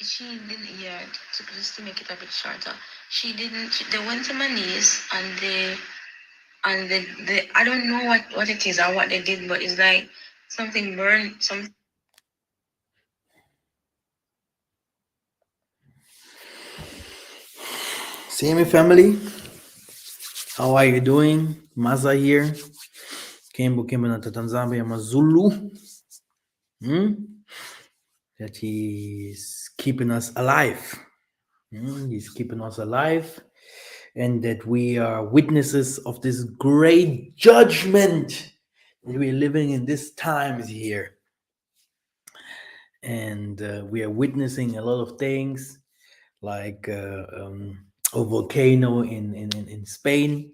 she didn't, yeah, just to make it a bit shorter, they went to my niece and the I don't know what it is or what they did, but it's like something burned, some. See me, family? How are you doing? Massa here. Kembo na Tanzania Mazulu. That he's keeping us alive. He's keeping us alive. And that we are witnesses of this great judgment that we're living in this times here. And we are witnessing a lot of things like a volcano in Spain,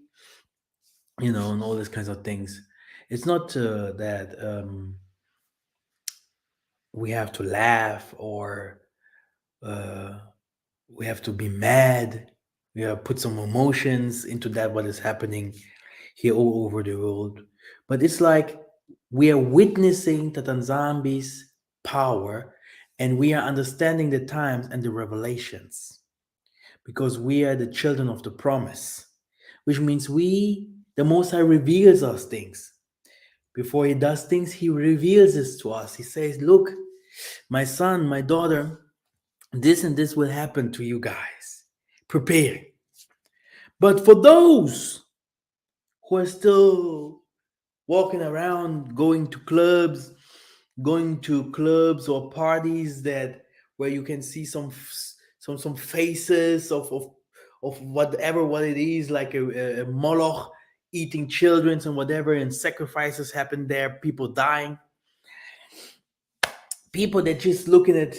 and all these kinds of things. It's not that we have to laugh or uh, we have to be mad. We have put some emotions into that what is happening here all over the world. But it's like we are witnessing Tatanzambi's power and we are understanding the times and the revelations because we are the children of the promise, which means the Most High reveals us things. Before he does things, he reveals this to us. He says, look, my son, my daughter, this and this will happen to you guys. Prepare. But for those who are still walking around, going to clubs or parties that where you can see some faces of whatever what it is, like a moloch eating children and whatever, and sacrifices happen there, people dying, people that just looking at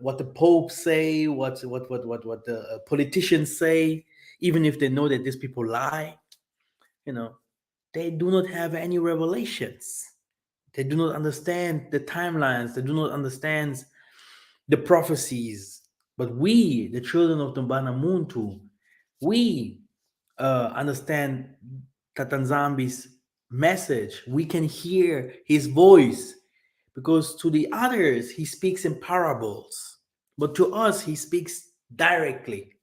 what the Pope say, what the politicians say, even if they know that these people lie, you know, they do not have any revelations. They do not understand the timelines. They do not understand the prophecies. But we, the children of the Banamuntu, we understand Tatanzambi's message. We can hear his voice because to the others he speaks in parables, but to us he speaks directly.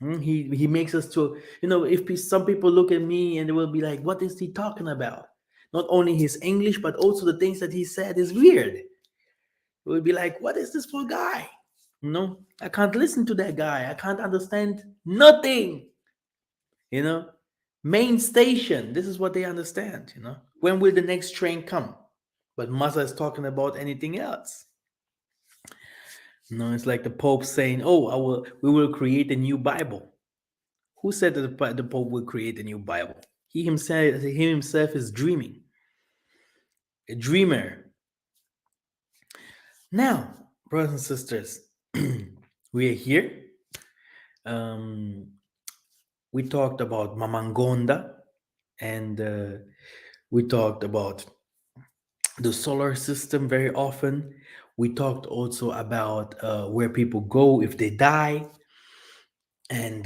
He makes us to, if some people look at me and they will be like, what is he talking about? Not only his English but also the things that he said is weird. It will be like, what is this for a guy? I can't listen to that guy. I can't understand nothing. you know Main station, this is what they understand. When will the next train come? But Massa is talking about anything else. It's like the Pope saying, "Oh, we will create a new Bible." Who said that the Pope will create a new Bible? He himself is dreaming, a dreamer. Now, brothers and sisters, we are here. Um, we talked about Mamangonda, and we talked about the solar system very often. We talked also about where people go if they die, and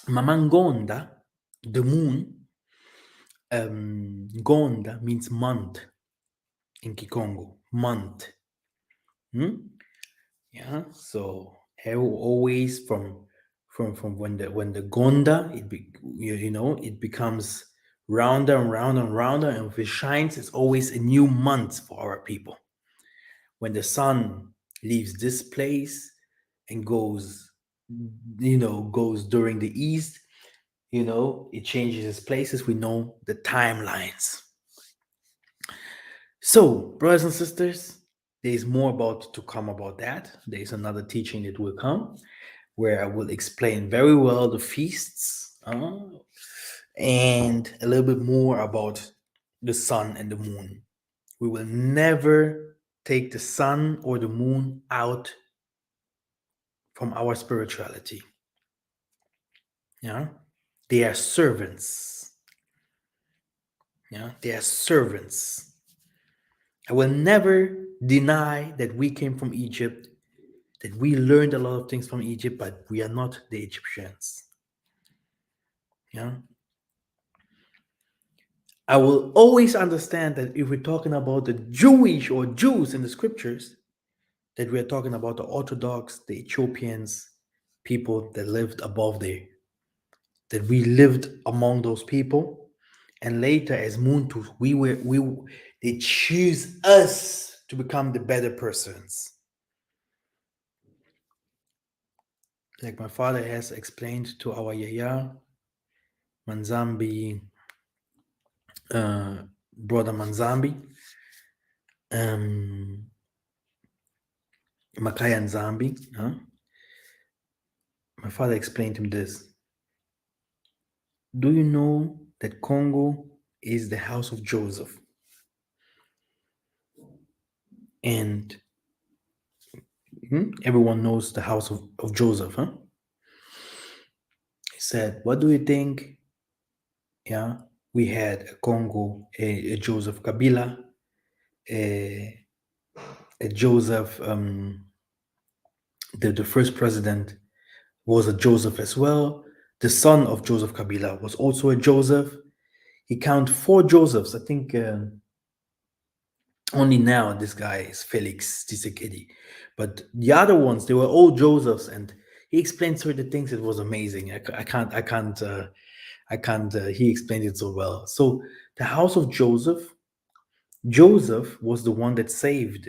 Mamangonda, the moon. Gonda means month in Kikongo, month. Hmm? Yeah. So always from when the Gonda it becomes rounder and rounder and rounder, and if it shines, it's always a new month for our people. When the sun leaves this place and goes during the east, it changes its places. We know the timelines. So, brothers and sisters, there is more about to come about that. There is another teaching that will come where I will explain very well the feasts and a little bit more about the sun and the moon. We will never take the sun or the moon out from our spirituality. Yeah, they are servants. Yeah, they are servants. I will never deny that we came from Egypt, that we learned a lot of things from Egypt, but we are not the Egyptians. Yeah. I will always understand that if we're talking about the Jewish or Jews in the scriptures, that we're talking about the Orthodox, the Ethiopians, people that lived above there, that we lived among those people. And later, as Muntu, they choose us to become the better persons. Like my father has explained to our Yaya, Manzambi, brother Manzambi, um, Makaya Nzambi. My father explained to him this. Do you know that Congo is the house of Joseph? And everyone knows the house of Joseph, huh? He said, what do you think? Yeah, we had a Congo, a Joseph Kabila, a Joseph, the first president was a Joseph as well. The son of Joseph Kabila was also a Joseph. He count 4 Josephs. I think only now this guy is Felix Tshisekedi. But the other ones, they were all Josephs, and he explained certain things. It was amazing. I can't. He explained it so well. So the house of Joseph, Joseph was the one that saved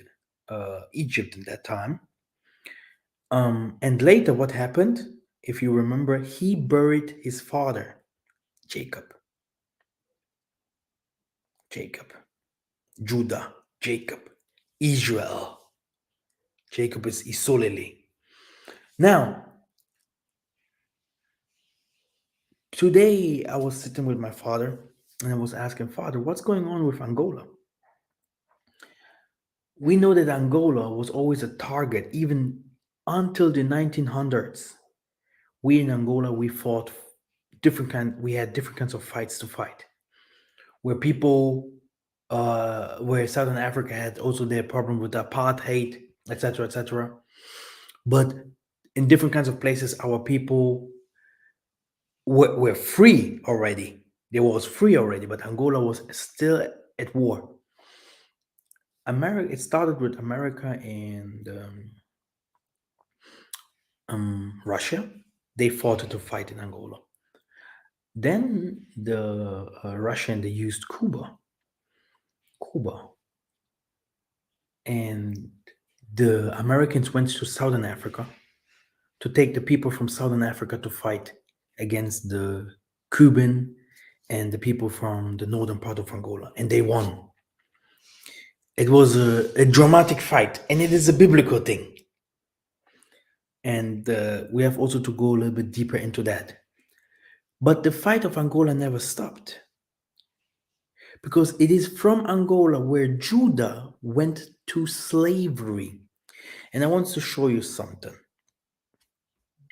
Egypt in that time. And later, what happened? If you remember, he buried his father, Jacob. Jacob, Judah, Jacob, Israel. Jacob is Isolele. Now, today I was sitting with my father and I was asking, Father, what's going on with Angola? We know that Angola was always a target, even until the 1900s. We in Angola, we fought we had different kinds of fights to fight. Where people, where Southern Africa had also their problem with apartheid, etc., etc. But in different kinds of places, our people were free already. They was free already, but Angola was still at war. America. It started with America and Russia. They fought to fight in Angola. Then the Russian they used Cuba, and the Americans went to Southern Africa to take the people from Southern Africa to fight against the Cuban and the people from the northern part of Angola, and they won. It was a dramatic fight, and it is a biblical thing. And we have also to go a little bit deeper into that. But the fight of Angola never stopped, because it is from Angola where Judah went to slavery. And I want to show you something.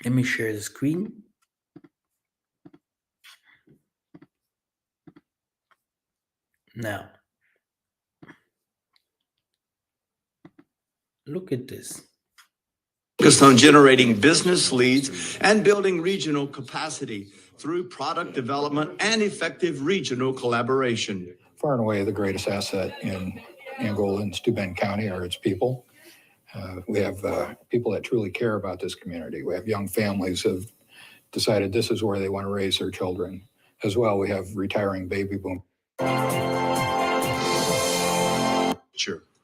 Let me share the screen. Now, look at this. Focused on generating business leads and building regional capacity through product development and effective regional collaboration. Far and away, the greatest asset in Angola and Steuben County are its people. We have people that truly care about this community. We have young families who have decided this is where they want to raise their children. As well, we have retiring baby boom.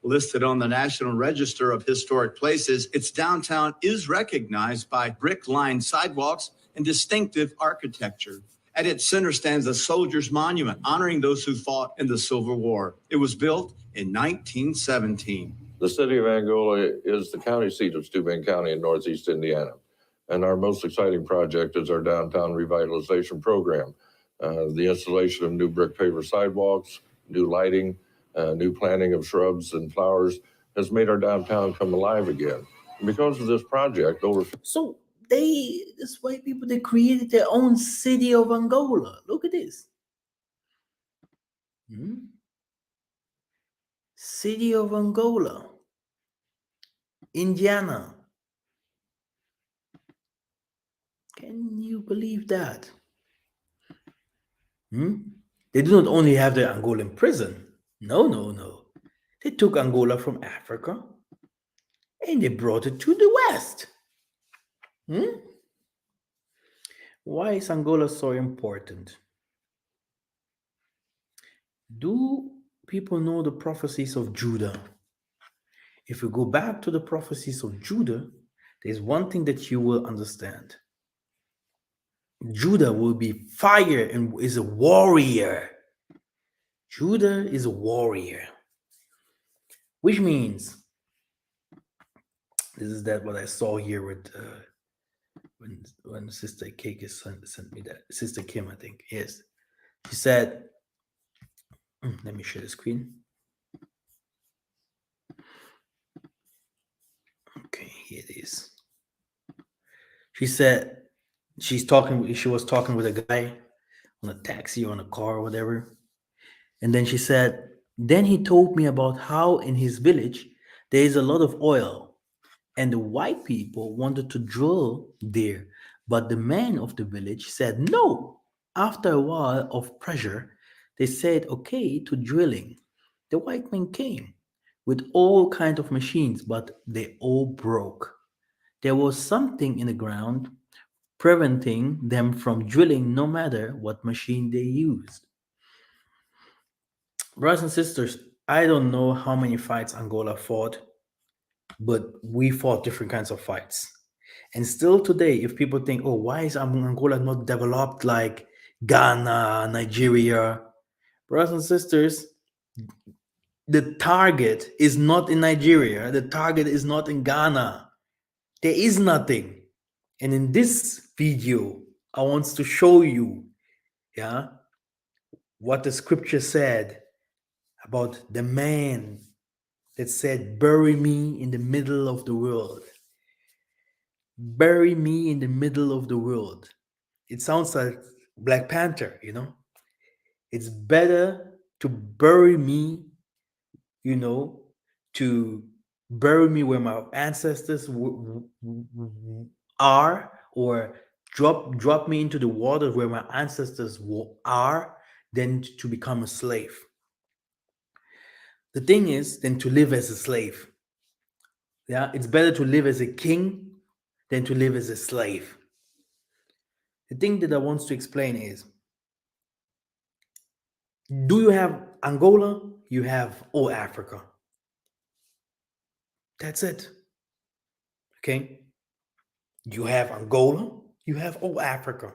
Listed on the National Register of Historic Places, its downtown is recognized by brick-lined sidewalks and distinctive architecture. At its center stands a soldier's monument honoring those who fought in the Civil War. It was built in 1917. The city of Angola is the county seat of Steuben County in Northeast Indiana. And our most exciting project is our downtown revitalization program. The installation of new brick paver sidewalks, new lighting, new planting of shrubs and flowers has made our downtown come alive again. And because of this project, So this white people, they created their own city of Angola. Look at this. City of Angola, Indiana. Can you believe that? The They do not only have the Angolan prison. No. They took Angola from Africa and they brought it to the West. Why is Angola so important? Do people know the prophecies of Judah? If you go back to the prophecies of Judah, there's one thing that you will understand. Judah will be fire and is a warrior. Judah is a warrior, which means this is that what I saw here with when Sister Cake sent me that. Sister Kim, I think. Yes. She said, let me share the screen. Okay, here it is. She said she was talking with a guy on a taxi or on a car or whatever. And then she said, then he told me about how in his village there is a lot of oil and the white people wanted to drill there. But the men of the village said no. After a while of pressure, they said okay to drilling. The white men came with all kinds of machines, but they all broke. There was something in the ground preventing them from drilling no matter what machine they used. Brothers and sisters, I don't know how many fights Angola fought, but we fought different kinds of fights. And still today, if people think, oh, why is Angola not developed like Ghana, Nigeria? Brothers and sisters, the target is not in Nigeria. The target is not in Ghana. There is nothing. And in this video, I want to show you, what the scripture said about the man that said, bury me in the middle of the world. Bury me in the middle of the world. It sounds like Black Panther, It's better to bury me, to bury me where my ancestors are, or drop me into the water where my ancestors are, than to become a slave. The thing is, than to live as a slave. Yeah, it's better to live as a king than to live as a slave. The thing that I want to explain is, do you have Angola? You have all Africa. That's it. Okay? You have Angola, you have all Africa.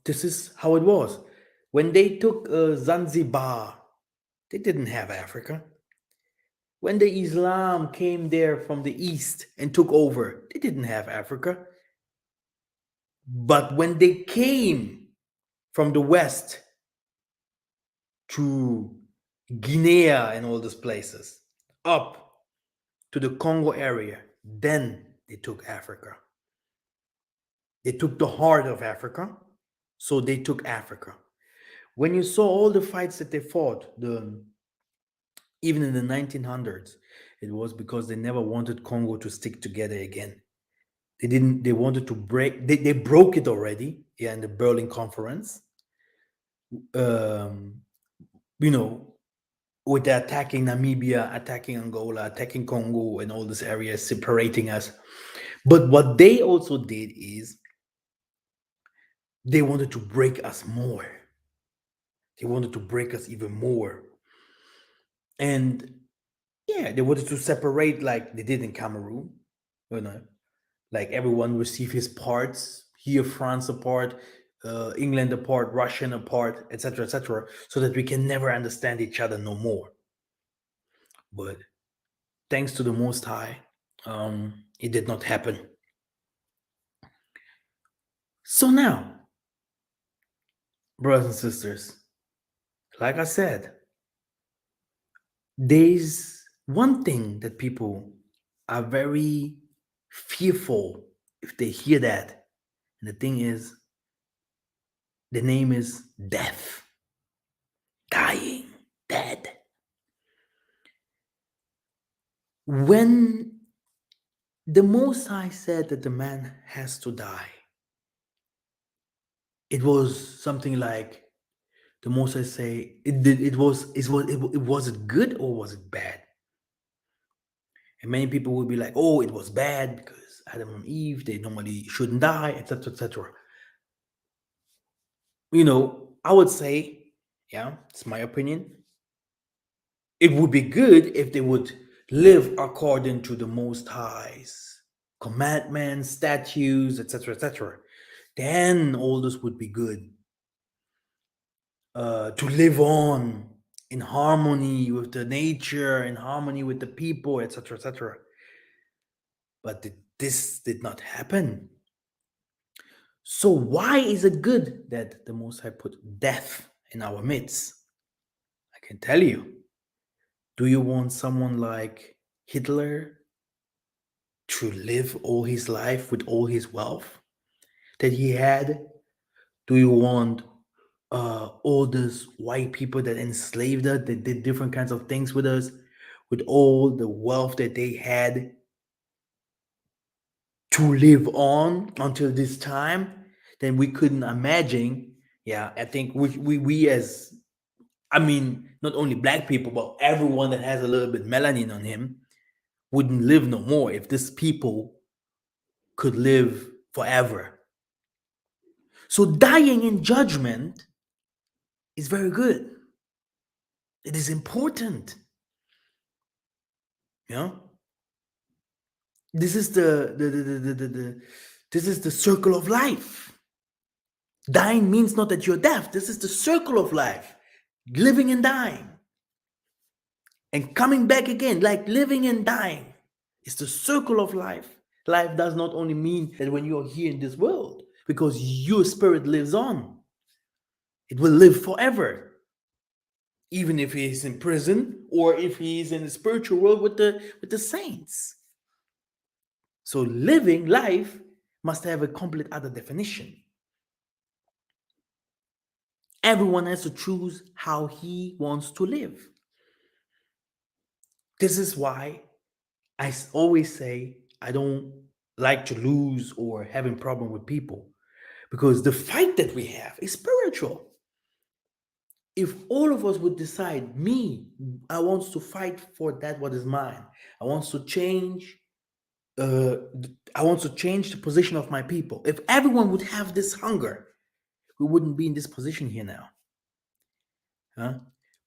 This is how it was. When they took Zanzibar, they didn't have Africa. When the Islam came there from the east and took over, they didn't have Africa. But when they came from the west to Guinea and all those places, up to the Congo area, then they took Africa. They took the heart of Africa, so they took Africa. When you saw all the fights that they fought, even in the 1900s, it was because they never wanted Congo to stick together again. They wanted to break, they broke it already, in the Berlin Conference. With attacking Namibia, attacking Angola, attacking Congo, and all these areas, separating us. But what they also did is they wanted to break us more. They wanted to break us even more. And they wanted to separate like they did in Cameroon. Like everyone receive his parts, here France apart, England apart, Russian apart, etc., so that we can never understand each other no more. But thanks to the Most High, it did not happen. So now, brothers and sisters, like I said, there's one thing that people are very fearful if they hear that. And the thing is, the name is death. Dying, dead. When the Most High said that the man has to die, it was something like the Most I say it was it good or was it bad? And many people would be like, oh, it was bad because Adam and Eve, they normally shouldn't die, etc., etc. I would say, yeah, it's my opinion. It would be good if they would live according to the Most High's commandments, statutes, etc., etc. Then all this would be good. To live on in harmony with the nature, in harmony with the people, etc., etc. But this did not happen. So why is it good that the Most High put death in our midst? I can tell you. Do you want someone like Hitler to live all his life with all his wealth that he had? Do you want all those white people that enslaved us, that did different kinds of things with us, with all the wealth that they had, to live on until this time? Then we couldn't imagine. Yeah, I think we as, I mean, not only black people, but everyone that has a little bit melanin on him wouldn't live no more if these people could live forever. So dying in judgment is very good. It is important. You know? This is this is the circle of life. Dying means not that you're deaf. This is the circle of life. Living and dying. And coming back again, like living and dying. It's the circle of life. Life does not only mean that when you are here in this world, because your spirit lives on. It will live forever. Even if he is in prison or if he is in the spiritual world with the saints. So living life must have a complete other definition. Everyone has to choose how he wants to live. This is why I always say I don't like to lose or having problem with people, because the fight that we have is spiritual. If all of us would decide, I want to fight for that what is mine. I want to change. I want to change the position of my people. If everyone would have this hunger, we wouldn't be in this position here now. Huh?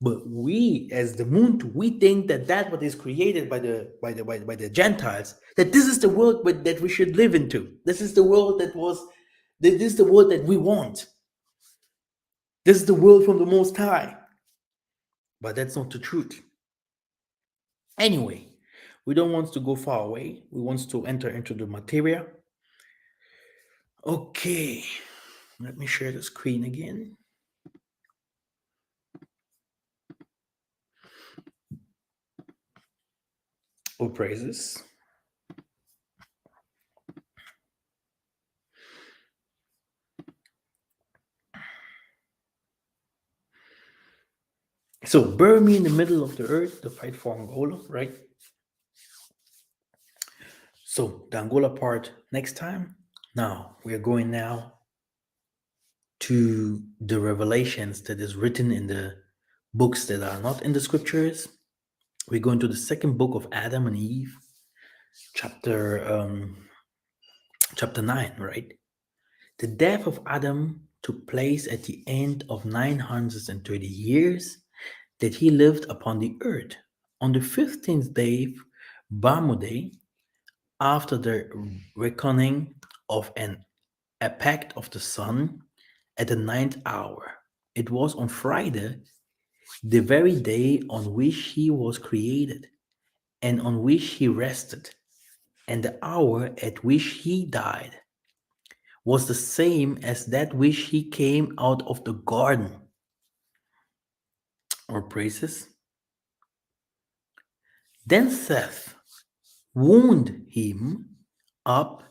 But we, as the Muntu, we think that what is created by the Gentiles, that this is the world that we should live into. This is the world this is the world that we want. This is the world from the Most High. But that's not the truth. Anyway, we don't want to go far away. We want to enter into the material. Okay, let me share the screen again. All praises. So bury me in the middle of the earth to fight for Angola, right? So the Angola part next time. Now we're going now to the revelations that is written in the books that are not in the scriptures. We're going to the second book of Adam and Eve, chapter 9, right? The death of Adam took place at the end of 930 years that he lived upon the earth. On the 15th day, Bamuday, after the reckoning of an epoch of the sun, at the 9th hour. It was on Friday, the very day on which he was created, and on which he rested, and the hour at which he died was the same as that which he came out of the garden. Or praises. Then Seth wound him up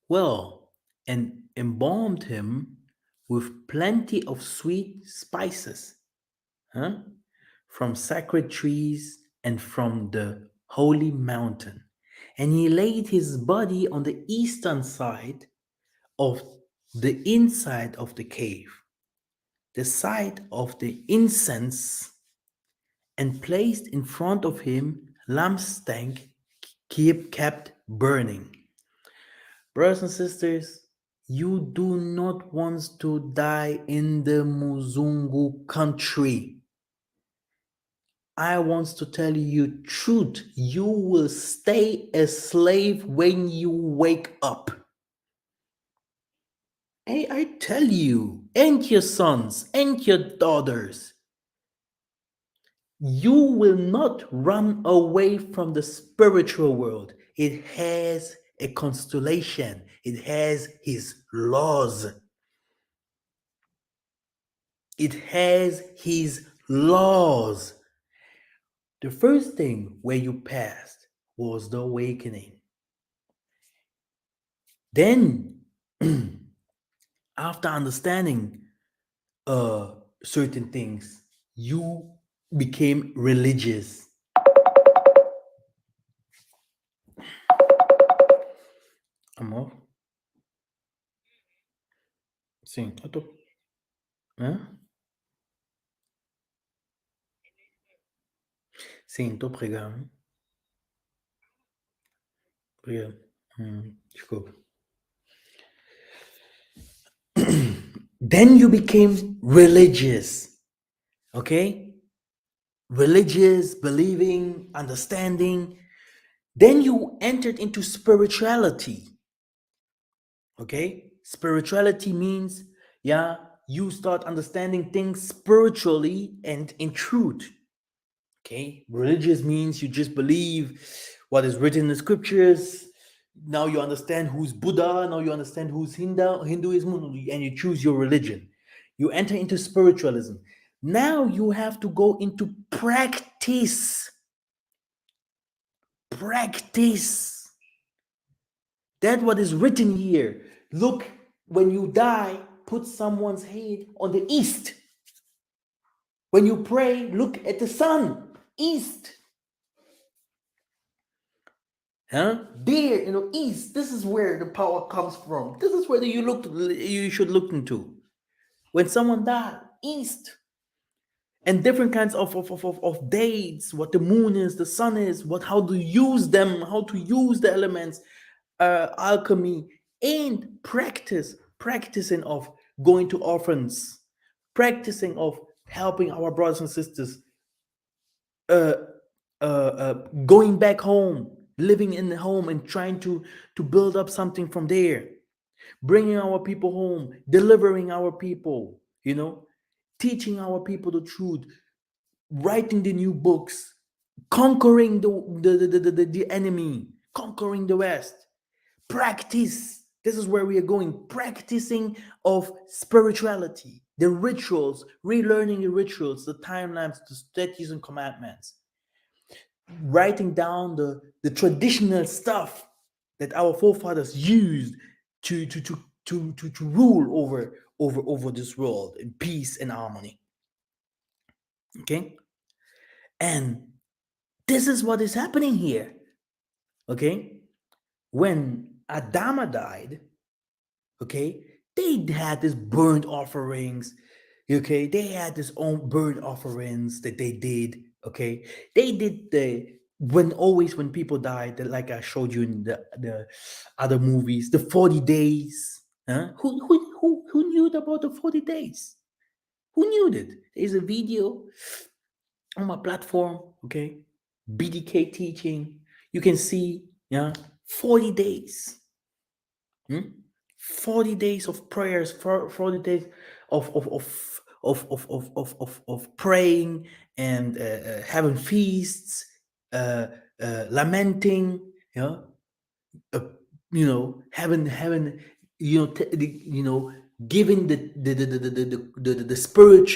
well and embalmed him with plenty of sweet spices, from sacred trees and from the holy mountain. And he laid his body on the eastern side of the inside of the cave, the site of the incense, and placed in front of him lampstand kept burning. Brothers and sisters, you do not want to die in the Muzungu country. I want to tell you truth. You will stay a slave when you wake up. Hey, I tell you, and your sons and your daughters, you will not run away from the spiritual world. It has a constellation, it has his laws. It has his laws. The first thing where you passed was the awakening. Then, after understanding certain things, you became religious. Amor? Sim, eu tô. Hã? Sim, tô pregando. Obrigado. Desculpa. Then you became religious. Okay? Religious, believing, understanding. Then you entered into spirituality. Okay? Spirituality means, you start understanding things spiritually and in truth. Okay? Religious means you just believe what is written in the scriptures. Now you understand who's Buddha. Now you understand who's Hinduism, and you choose your religion. You enter into spiritualism. Now you have to go into practice. Practice. That's what is written here. Look, when you die, put someone's head on the east. When you pray, look at the sun, east. There, east. This is where the power comes from. This is where you should look into. When someone died, east. And different kinds of dates, what the moon is, the sun is, how to use them, how to use the elements, alchemy, and practicing of going to orphans, practicing of helping our brothers and sisters, going back home, living in the home and trying to build up something from there, bringing our people home, delivering our people, teaching our people the truth, writing the new books, conquering the enemy, conquering the West. Practice. This is where we are going. Practicing of spirituality, the rituals, relearning the rituals, the timelines, the statutes and commandments. Writing down the traditional stuff that our forefathers used to rule over this world in peace and harmony. Okay? And this is what is happening here. Okay? When Adama died, okay, they had this burnt offerings. Okay, they had this own burnt offerings that they did. Okay, they did when people died, like I showed you in the other movies, the 40 days. Who knew about the 40 days? Who knew that? There's a video on my platform, okay, BDK teaching. You can see, 40 days. 40 days of prayers, 40 days of praying and having feasts, lamenting, having giving the spirit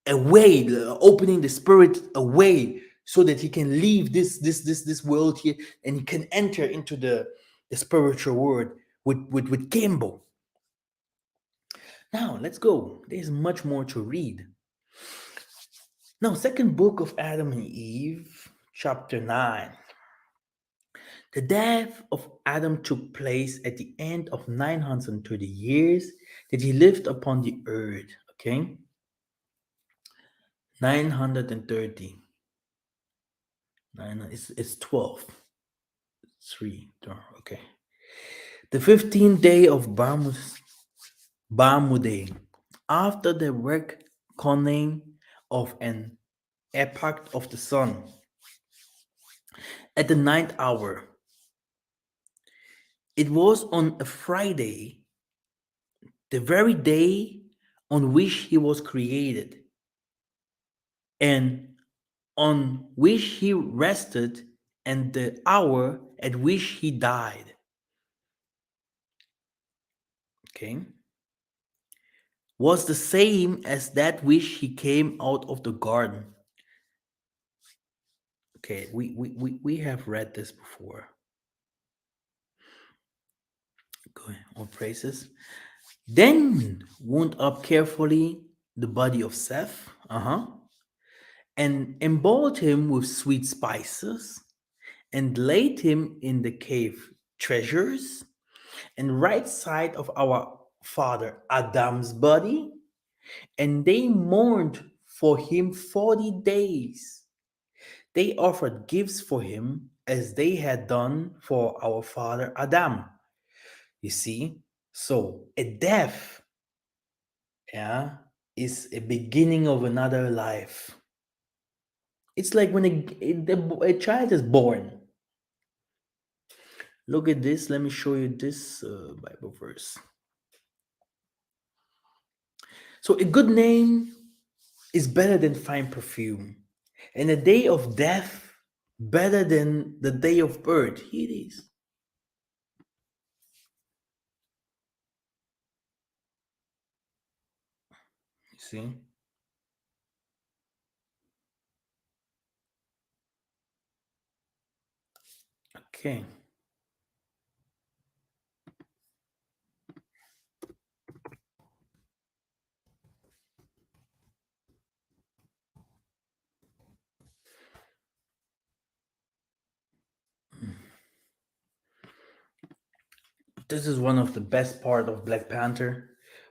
away, opening the spirit away, so that he can leave this world here and he can enter into the spiritual world with Kimbo. Now let's go. There's much more to read. Now, second book of Adam and Eve, chapter 9. The death of Adam took place at the end of 930 years that he lived upon the earth. Okay? 930. It's 12. 3. Okay. The 15th day of Barmuday, after the reckoning of an epoch of the sun, at the ninth hour. It was on a Friday, the very day on which he was created, and on which he rested, and the hour at which he died. Okay? Was the same as that which he came out of the garden. Okay, we have read this before. Go on praises. Then wound up carefully the body of Seth, and emballed him with sweet spices, and laid him in the cave treasures, and right side of our father Adam's body, and they mourned for him 40 days. They offered gifts for him as they had done for our father Adam. You see, so a death, yeah, is a beginning of another life. It's like when a child is born. Look at this. Let me show you this Bible verse. So a good name is better than fine perfume, and a day of death better than the day of birth. Here it is. You see? Okay. This is one of the best part of Black Panther.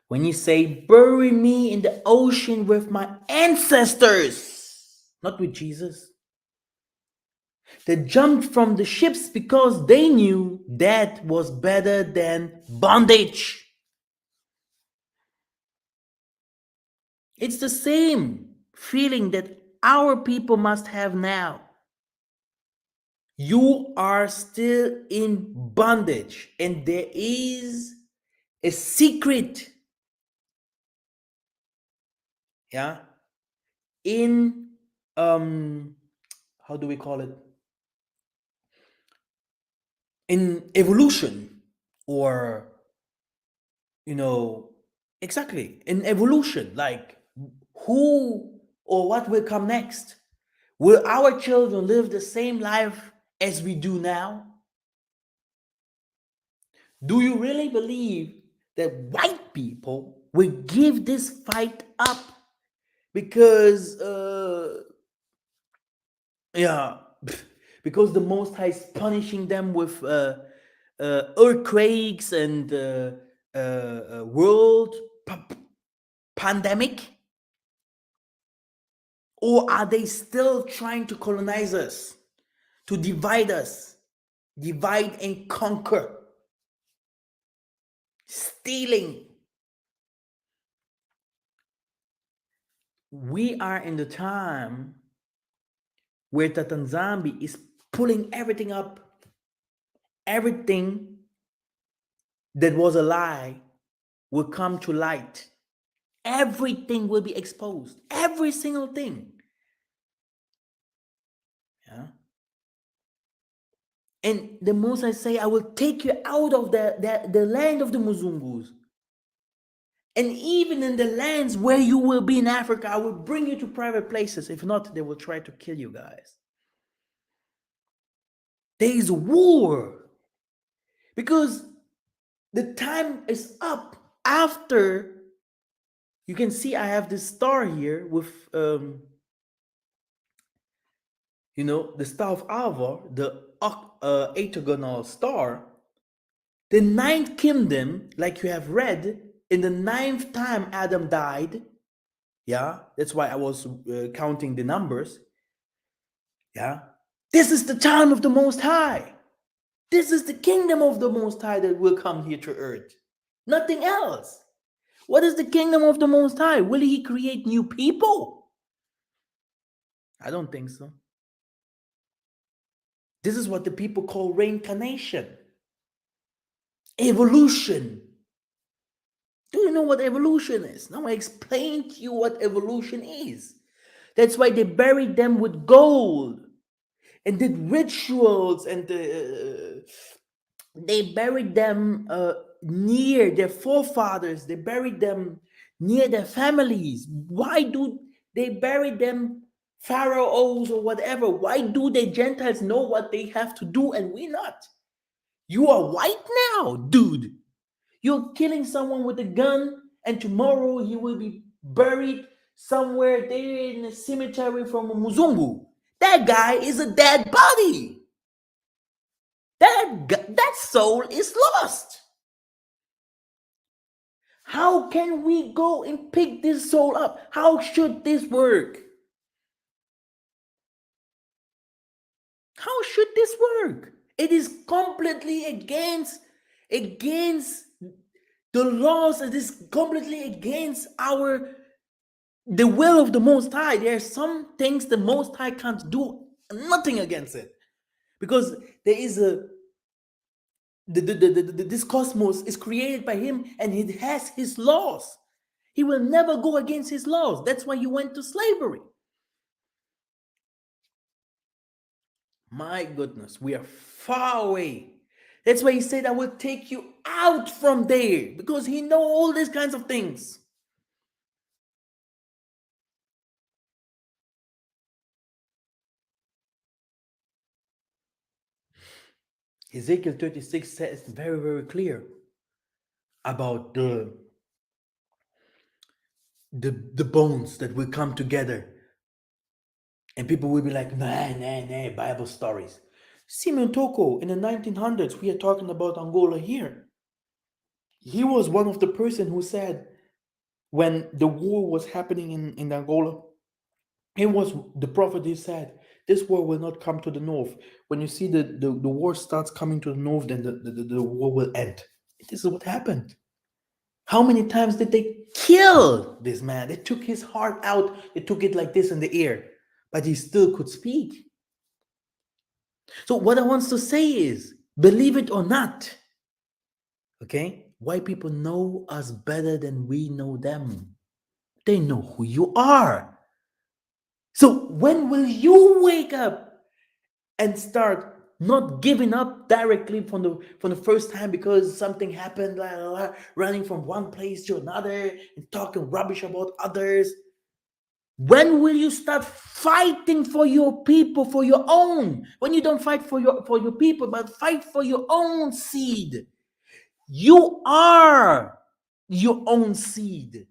When you say, bury me in the ocean with my ancestors, not with Jesus. They jumped from the ships because they knew that was better than bondage. It's the same feeling that our people must have now. You are still in bondage, and there is a secret, yeah, in how do we call it, in evolution, or exactly, in evolution, like who or what will come next. Will our children live the same life as we do now? Do you really believe that white people will give this fight up because because the Most High is punishing them with earthquakes and world pandemic? Or are they still trying to colonize us, to divide us, divide and conquer, stealing? We are in the time where Tatanzambi is pulling everything up. Everything that was a lie will come to light. Everything will be exposed. Every single thing. Yeah. And the most I say, I will take you out of the land of the Muzungus. And even in the lands where you will be in Africa, I will bring you to private places. If not, they will try to kill you guys. There is war. Because the time is up after. You can see I have this star here with, the Star of Alva, the octagonal star, the ninth kingdom, like you have read, in the ninth time Adam died. Yeah, that's why I was counting the numbers. Yeah, this is the time of the Most High. This is the kingdom of the Most High that will come here to earth. Nothing else. What is the kingdom of the Most High? Will he create new people? I don't think so. This is what the people call reincarnation, evolution. Do you know what evolution is? Now I explain to you what evolution is. That's why they buried them with gold and did rituals, and they buried them near their forefathers. They buried them near their families. Why do they bury them, pharaohs or whatever? Why do the Gentiles know what they have to do and we not? You are white now, dude. You're killing someone with a gun, and tomorrow he will be buried somewhere there in a cemetery from Muzungu. That guy is a dead body. That soul is lost. How can we go and pick this soul up? How should this work? How should this work? It is completely against the laws. It is completely against the will of the Most High. There are some things the Most High can't do nothing against it, because there is this cosmos is created by him, and it has his laws. He will never go against his laws. That's why he went to slavery. My goodness, we are far away. That's why he said, I will take you out from there, because he knows all these kinds of things. Ezekiel 36 says very, very clear about the bones that will come together. And people will be like, nah, Bible stories. Simeon Toko, in the 1900s, we are talking about Angola here. He was one of the person who said, when the war was happening in Angola, he was the prophet. He said, this war will not come to the north. When you see the war starts coming to the north, then the war will end. This is what happened. How many times did they kill this man? They took his heart out. They took it like this in the air, but he still could speak. So what I want to say is, believe it or not, okay, white people know us better than we know them. They know who you are. So when will you wake up and start not giving up directly from the first time because something happened, running from one place to another and talking rubbish about others? When will you start fighting for your people, for your own? When you don't fight for your people, but fight for your own seed. You are your own seed.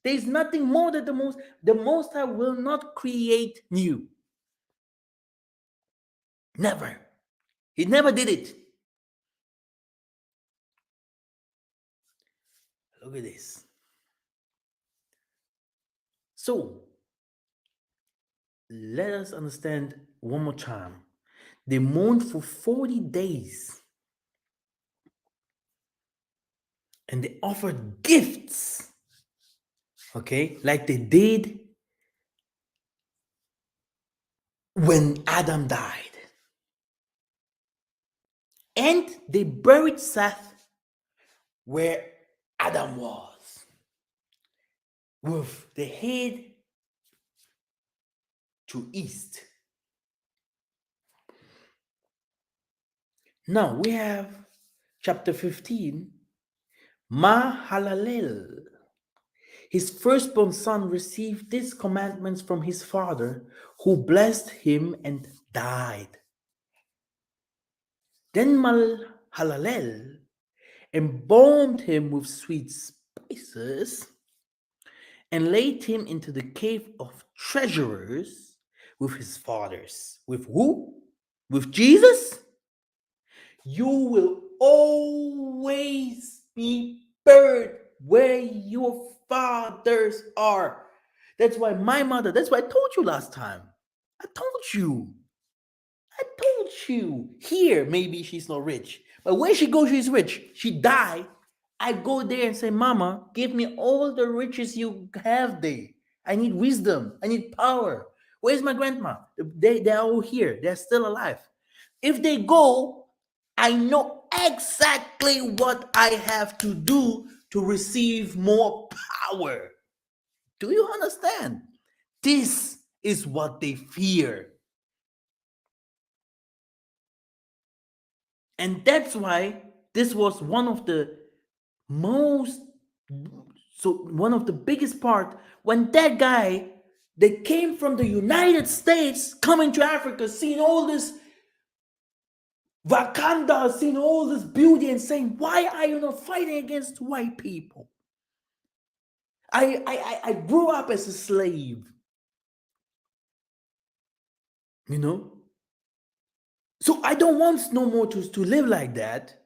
There's nothing more that the Most High will not create new. Never. He never did it. Look at this. So, let us understand one more time. They mourned for 40 days. And they offered gifts. Okay? Like they did when Adam died. And they buried Seth where Adam was, with the head to east. Now we have chapter 15, Mahalalel. His firstborn son received these commandments from his father, who blessed him and died. Then Mahalalel embalmed him with sweet spices and laid him into the cave of treasurers with his fathers. With who? with Jesus, you will always be buried where your fathers are. That's why my mother, that's why I told you last time. I told you. Here, maybe she's not rich. But where she goes, she's rich. She die. I go there and say, Mama, give me all the riches you have there. I need wisdom. I need power. Where's my grandma? They're all here. They're still alive. If they go, I know exactly what I have to do to receive more power. Do you understand? This is what they fear. And that's why this was one of the biggest part when that guy that came from the United States coming to Africa, seeing all this Wakanda, seeing all this beauty and saying, why are you not fighting against white people? I grew up as a slave, you know? So I don't want no more to live like that.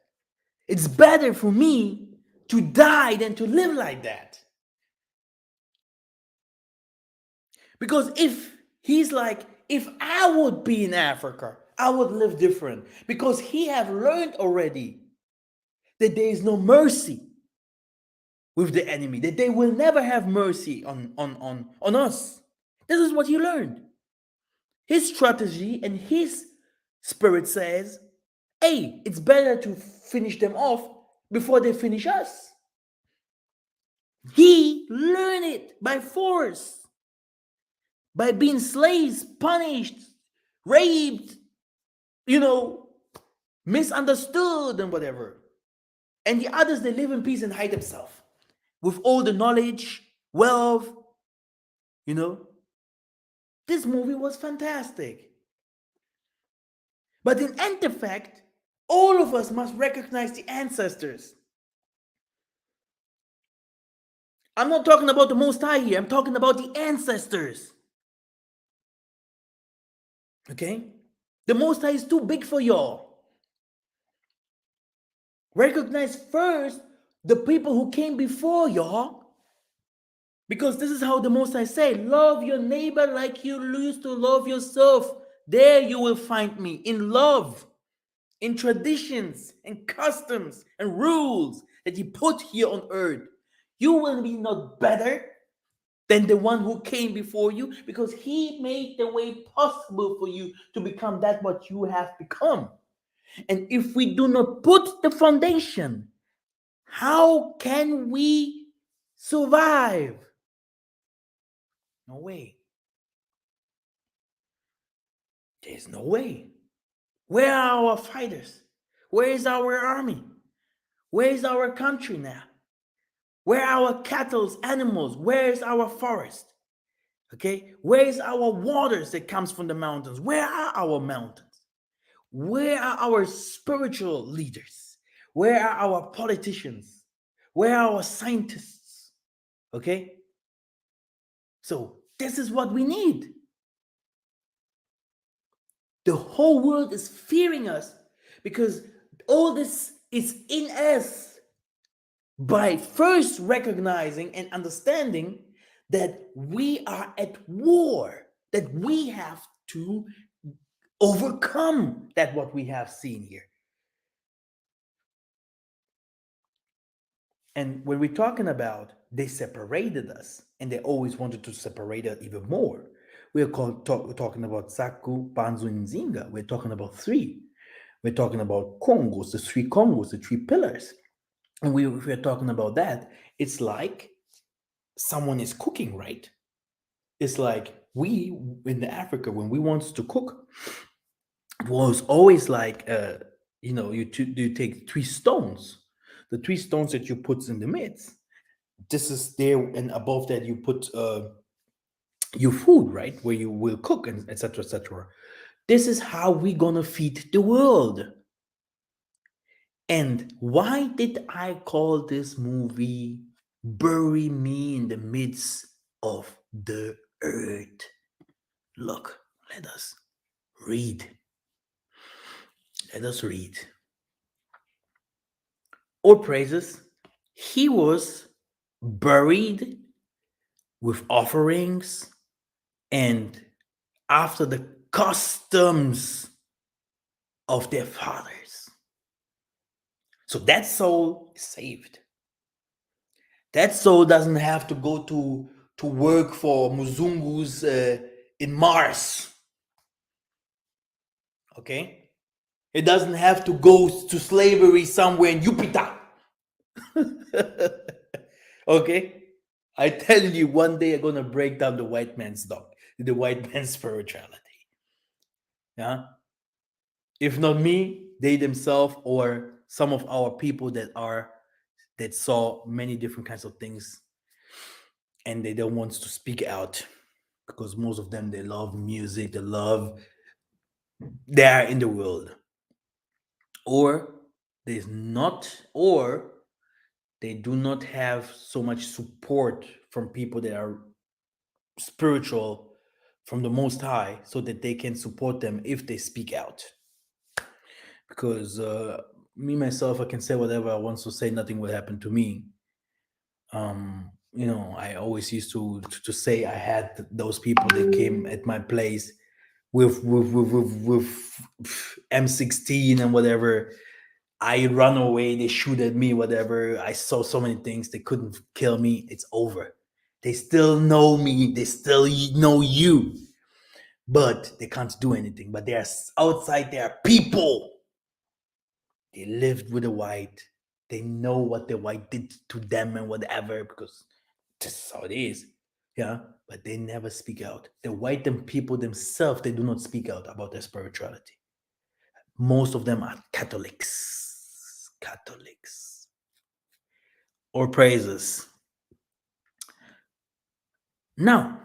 It's better for me to die than to live like that. Because if he's like, if I would be in Africa, I would live different. Because he have learned already that there is no mercy with the enemy, that they will never have mercy on us. This is what he learned. His strategy and his spirit says, hey, it's better to finish them off before they finish us. He learned it by force, by being slaves, punished, raped, misunderstood and whatever. And the others, they live in peace and hide themselves with all the knowledge, wealth, This movie was fantastic. But in end effect, all of us must recognize the ancestors. I'm not talking about the Most High here. I'm talking about the ancestors. Okay? The Most High is too big for y'all. Recognize first the people who came before y'all. Because this is how the Most High say, love your neighbor like you used to love yourself. There you will find me, in love, in traditions and customs and rules that he put here on earth. You will be not better than the one who came before you, because he made the way possible for you to become that what you have become. And if we do not put the foundation, how can we survive? No way. There's no way. Where are our fighters? Where is our army? Where is our country now? Where are our cattle, animals? Where is our forest? Okay? Where is our waters that comes from the mountains? Where are our mountains? Where are our spiritual leaders? Where are our politicians? Where are our scientists? Okay? So this is what we need. The whole world is fearing us because all this is in us by first recognizing and understanding that we are at war, that we have to overcome that what we have seen here. And when we're talking about they separated us and they always wanted to separate us even more, we're talking about Saku, Panzu, and Zinga. We're talking about three. We're talking about Congos, the three Congos, the three pillars. And if we're talking about that, it's like someone is cooking, right? It's like we in Africa, when we want to cook, it was always like, you take three stones. The three stones that you put in the midst, this is there, and above that you put your food, right, where you will cook, and etc., etc. This is how we're gonna feed the world. And why did I call this movie Bury Me in the Midst of the Earth? Look, let us read. Let us read. All praises. He was buried with offerings and after the customs of their fathers. So that soul is saved. That soul doesn't have to go to work for Muzungus in Mars. Okay? It doesn't have to go to slavery somewhere in Jupiter. Okay? I tell you, one day I'm gonna break down the white man's the white man's spirituality. Yeah. If not me, they themselves or some of our people that saw many different kinds of things and they don't want to speak out because most of them they love music, they are in the world. Or there's not, or they do not have so much support from people that are spiritual from the Most High so that they can support them if they speak out. Because me myself, I can say whatever I want to say, nothing will happen to me. I always used to say I had those people that came at my place with M16 and whatever. I run away, they shoot at me, whatever. I saw so many things, they couldn't kill me. It's over. They still know me, they still know you, but they can't do anything. But they are outside, they are people. They lived with the white. They know what the white did to them and whatever, because this is how it is. Yeah, but they never speak out. The white people themselves, they do not speak out about their spirituality. Most of them are Catholics. Or praises. Now,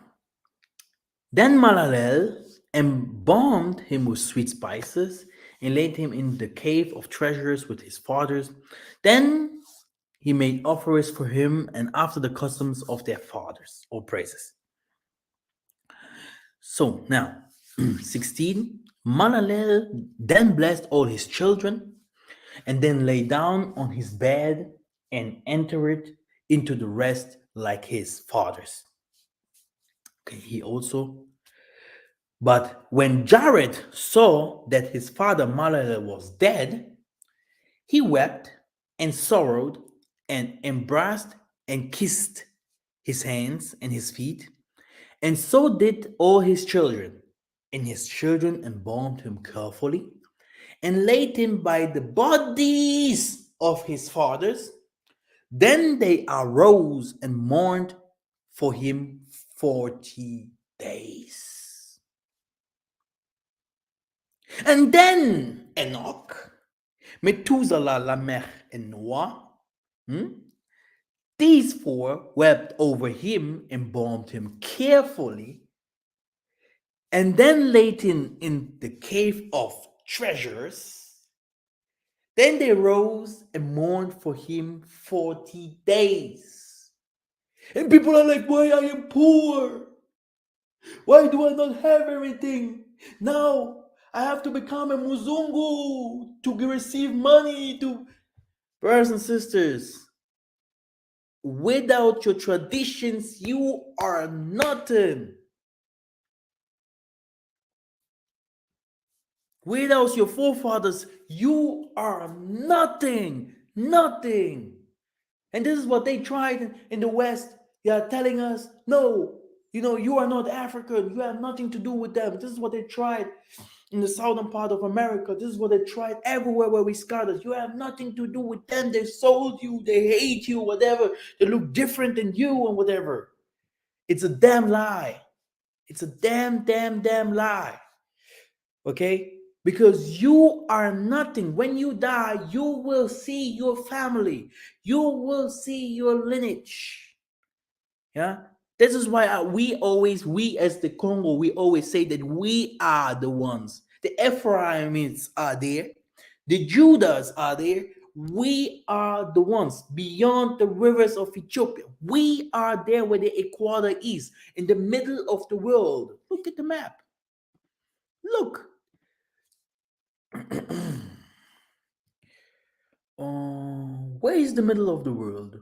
then Malalel embalmed him with sweet spices and laid him in the cave of treasures with his fathers. Then he made offerings for him and after the customs of their fathers. All praises. So now, 16, Malalel then blessed all his children and then lay down on his bed and entered into the rest like his fathers. Okay, but when Jared saw that his father Malalel was dead, he wept and sorrowed and embraced and kissed his hands and his feet, and so did all his children. And his children embalmed him carefully and laid him by the bodies of his fathers. Then they arose and mourned for him 40 days. And then Enoch, Methuselah, Lamech, and Noah, these four wept over him, embalmed him carefully, and then laid him in the cave of treasures. Then they rose and mourned for him 40 days. And people are like, why I am poor? Why do I not have everything? Now I have to become a Muzungu to receive money to... Brothers and sisters, without your traditions, you are nothing. Without your forefathers, you are nothing. Nothing. And this is what they tried in the West. They are telling us, no, you are not African. You have nothing to do with them. This is what they tried in the southern part of America. This is what they tried everywhere where we scattered. You have nothing to do with them. They sold you. They hate you, whatever. They look different than you and whatever. It's a damn lie. It's a damn lie. Okay? Because you are nothing. When you die, you will see your family. You will see your lineage. Yeah? This is why we as the Congo, we always say that we are the ones. The Ephraimites are there. The Judas are there. We are the ones beyond the rivers of Ethiopia. We are there where the equator is, in the middle of the world. Look at the map. Look. Where is the middle of the world?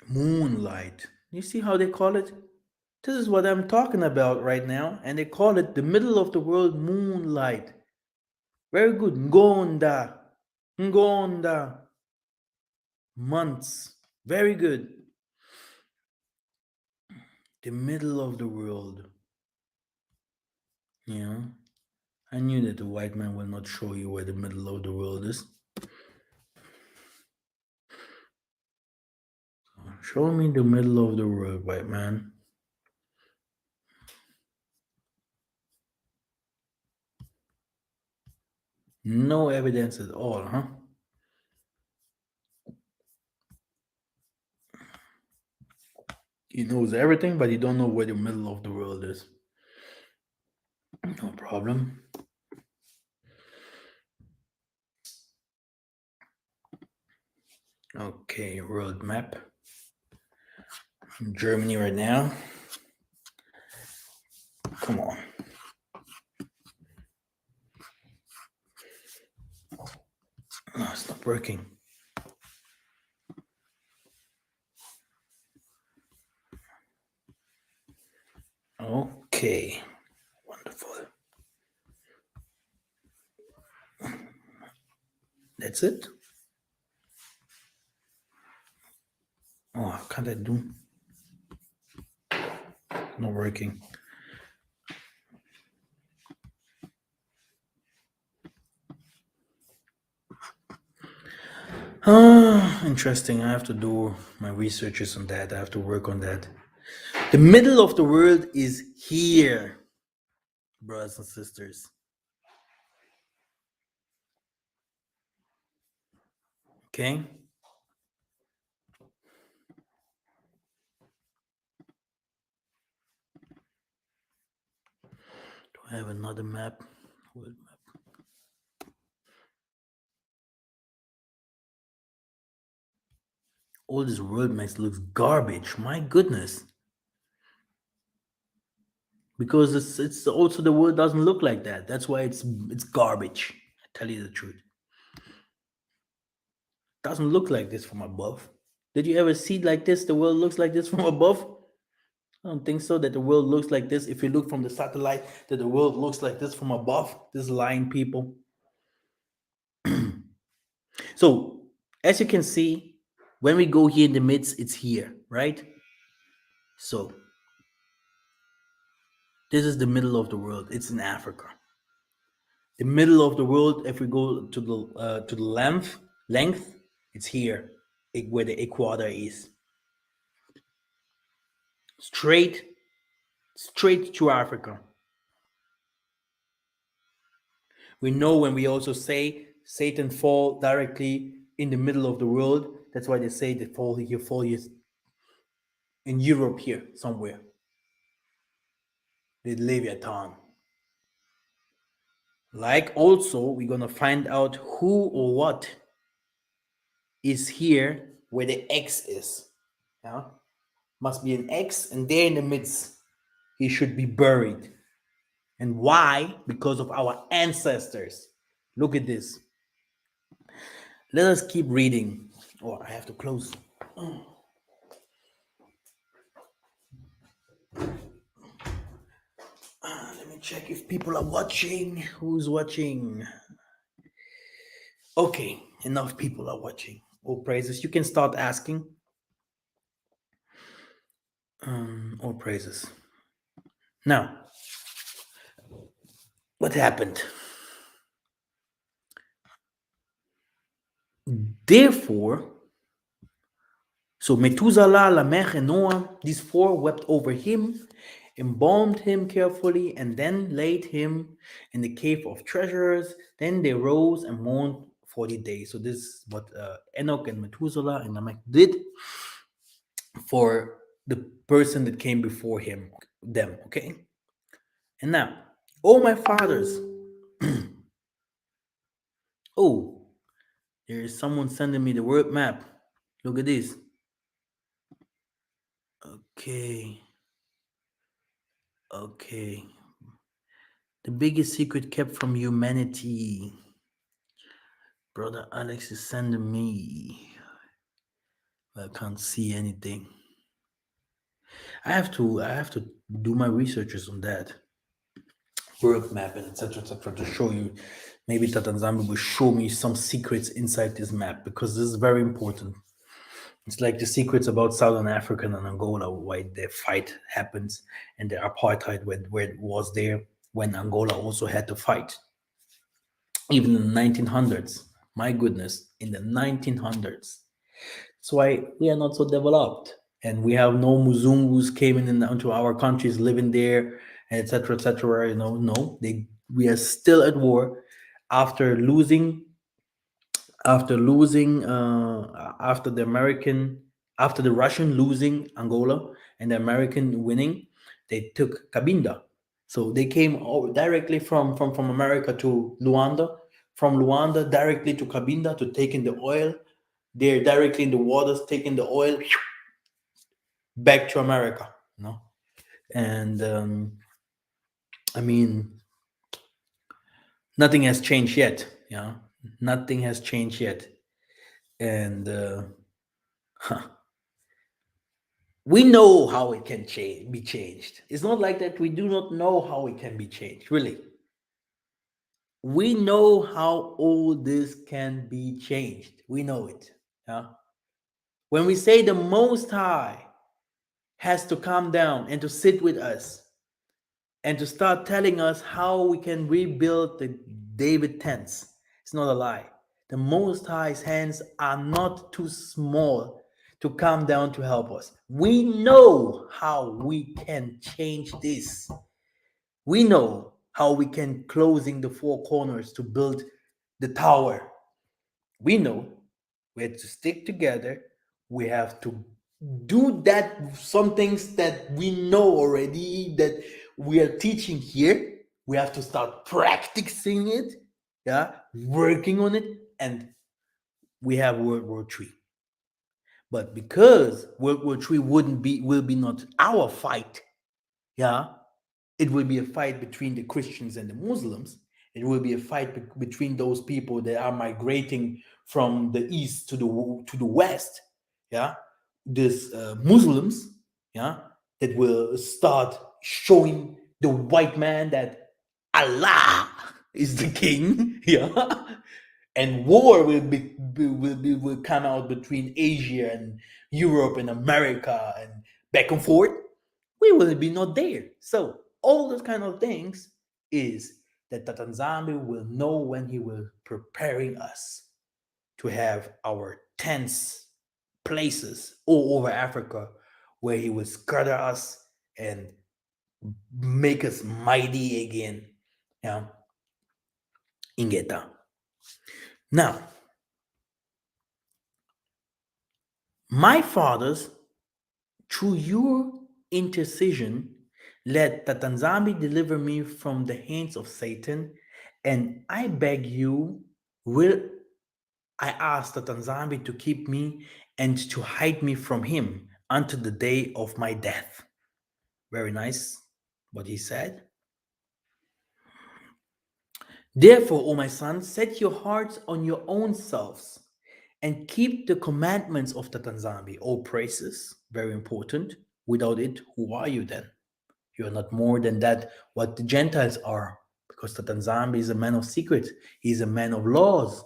Moonlight. You see how they call it? This is what I'm talking about right now, and they call it the middle of the world, moonlight. Very good. Ngonda. Ngonda. Months. Very good. The middle of the world. Yeah. I knew that the white man will not show you where the middle of the world is. Show me the middle of the world, white man. No evidence at all, huh? He knows everything, but he don't know where the middle of the world is. No problem. Okay, world map. Germany right now. Come on. No, it's not working. Okay, wonderful. That's it. Oh, how can I do? Not working. Interesting. I have to do my researches on that. I have to work on that. The middle of the world is here, brothers and sisters. Okay. Do I have another map? World map. All this world maps looks garbage. My goodness. Because it's also the world doesn't look like that. That's why it's garbage. I tell you the truth. Doesn't look like this from above. Did you ever see like this? The world looks like this from above? I don't think so. That the world looks like this. If you look from the satellite, that the world looks like this from above. This lying people. So as you can see, when we go here in the midst, it's here, right? So this is the middle of the world. It's in Africa. The middle of the world, if we go to the length, it's here, where the equator is. Straight to Africa. We know when we also say Satan fall directly in the middle of the world. That's why they say the fall is in Europe here somewhere. The Leviathan. Like also, we're gonna find out who or what is here where the X is. Yeah, must be an X, and there in the midst, he should be buried. And why? Because of our ancestors. Look at this. Let us keep reading. Oh, I have to close. Let me check if people are watching. Who's watching? Okay, enough people are watching. All praises. You can start asking. All praises. Now, what happened? Therefore, so Methuselah, Lamech, and Noah, these four wept over him, embalmed him carefully, and then laid him in the cave of treasures. Then they rose and mourned 40 days. So this is what Enoch and Methuselah and Lamech did for the person that came before them, okay? And now, oh my fathers, oh, There is someone sending me the world map. Look at this. Okay. Okay. The biggest secret kept from humanity. Brother Alex is sending me. I can't see anything. I have to do my researches on that. World map and etc. to show you. Maybe Tatanzambi will show me some secrets inside this map because this is very important. It's like the secrets about Southern Africa and Angola, why the fight happens and the apartheid where it was there when Angola also had to fight. Even in the 1900s, my goodness, in the 1900s. That's why we are not so developed. And we have no Muzungus came in into our countries, living there, etc. No, we are still at war after losing after losing after the Russian losing Angola and the American winning. They took Cabinda, so they came directly from America to Luanda, from Luanda directly to Cabinda to take in the oil. They're directly in the waters taking the oil back to America, and I mean, nothing has changed yet. Nothing has changed yet, and we know how it can be changed. It's not like that we do not know how it can be changed. Really, we know how all this can be changed. We know it. When we say the Most High has to come down and to sit with us and to start telling us how we can rebuild the David tents, it's not a lie. The Most High's hands are not too small to come down to help us. We know how we can change this. We know how we can closing the four corners to build the tower. We know we have to stick together. We have to do that, some things that we know already that we are teaching here. We have to start practicing it, working on it, and we have World War III. But because World War III will be not our fight, it will be a fight between the Christians and the Muslims. It will be a fight between those people that are migrating from the east to the west. These Muslims, that will start showing the white man that Allah is the king. And war will come out between Asia and Europe and America and back and forth. We will be not there. So all those kind of things is that Tatanzambi will know when he will preparing us to have our tents places all over Africa where he will scatter us and make us mighty again. Ingeta. Now, my fathers, through your intercession, let Tatanzambi deliver me from the hands of Satan, and I beg you, will I ask Tatanzambi to keep me and to hide me from him until the day of my death. Very nice what he said. Therefore, O my son, set your hearts on your own selves and keep the commandments of Tatanzambi. All praises, very important. Without it, who are you then? You are not more than that what the Gentiles are, because Tatanzambi is a man of secrets. He is a man of laws,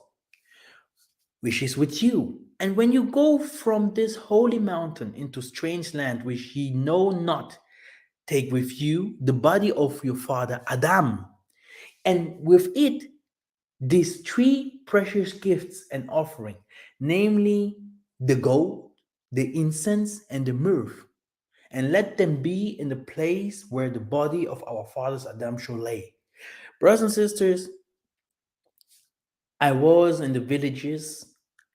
which is with you. And when you go from this holy mountain into strange land which ye know not, take with you the body of your father Adam, and with it these three precious gifts and offering, namely the gold, the incense, and the myrrh, and let them be in the place where the body of our fathers Adam shall lay. Brothers and sisters, I was in the villages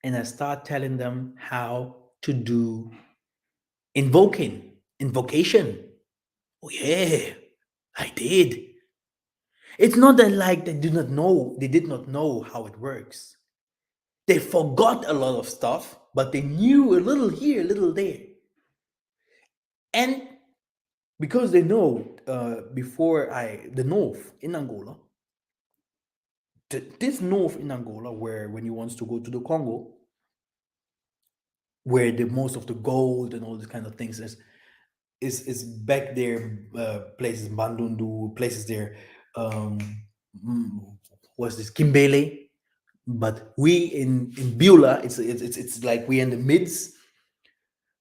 and I start telling them how to do invocation. Oh yeah, I did. It's not that like they did not know how it works. They forgot a lot of stuff, but they knew a little here, a little there. And because they know the north in Angola, this north in Angola, where when you want to go to the Congo, where the most of the gold and all these kind of things is back there, places Bandundu, places there, what's this, Kimbele. But we in Beulah, it's like we in the midst.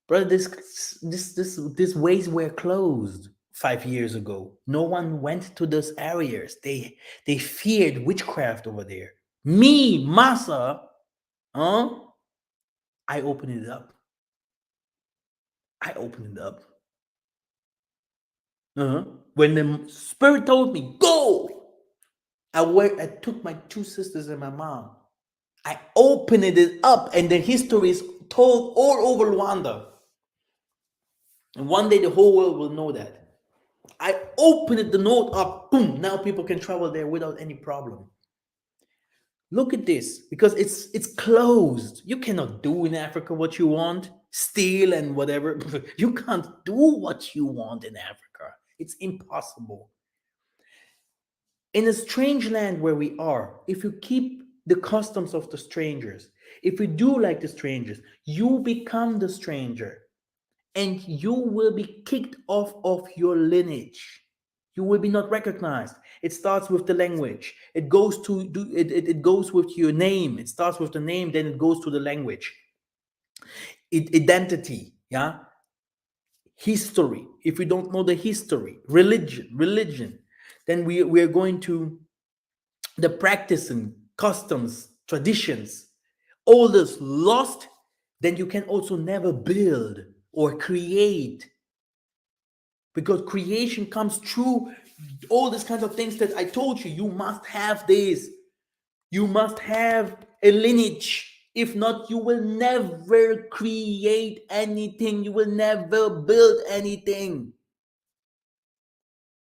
Brother, these ways were closed 5 years ago. No one went to those areas. They feared witchcraft over there. Me, Massa, I opened it up. When the spirit told me, go, I took my 2 sisters and my mom. I opened it up, and the history is told all over Rwanda. And one day the whole world will know that. I opened the note up, boom, now people can travel there without any problem. Look at this, because it's closed. You cannot do in Africa what you want, steal and whatever. You can't do what you want in Africa. It's impossible. In a strange land where we are, if you keep the customs of the strangers, if you do like the strangers, you become the stranger. And you will be kicked off of your lineage. You will be not recognized. It starts with the language. It goes with your name. It starts with the name, then it goes to the language. Identity, yeah. History. If we don't know the history, religion, then we are going to the practice and customs, traditions. All this lost, then you can also never build or create, because creation comes through all these kinds of things that I told you. You must have this. You must have a lineage. If not, you will never create anything. You will never build anything.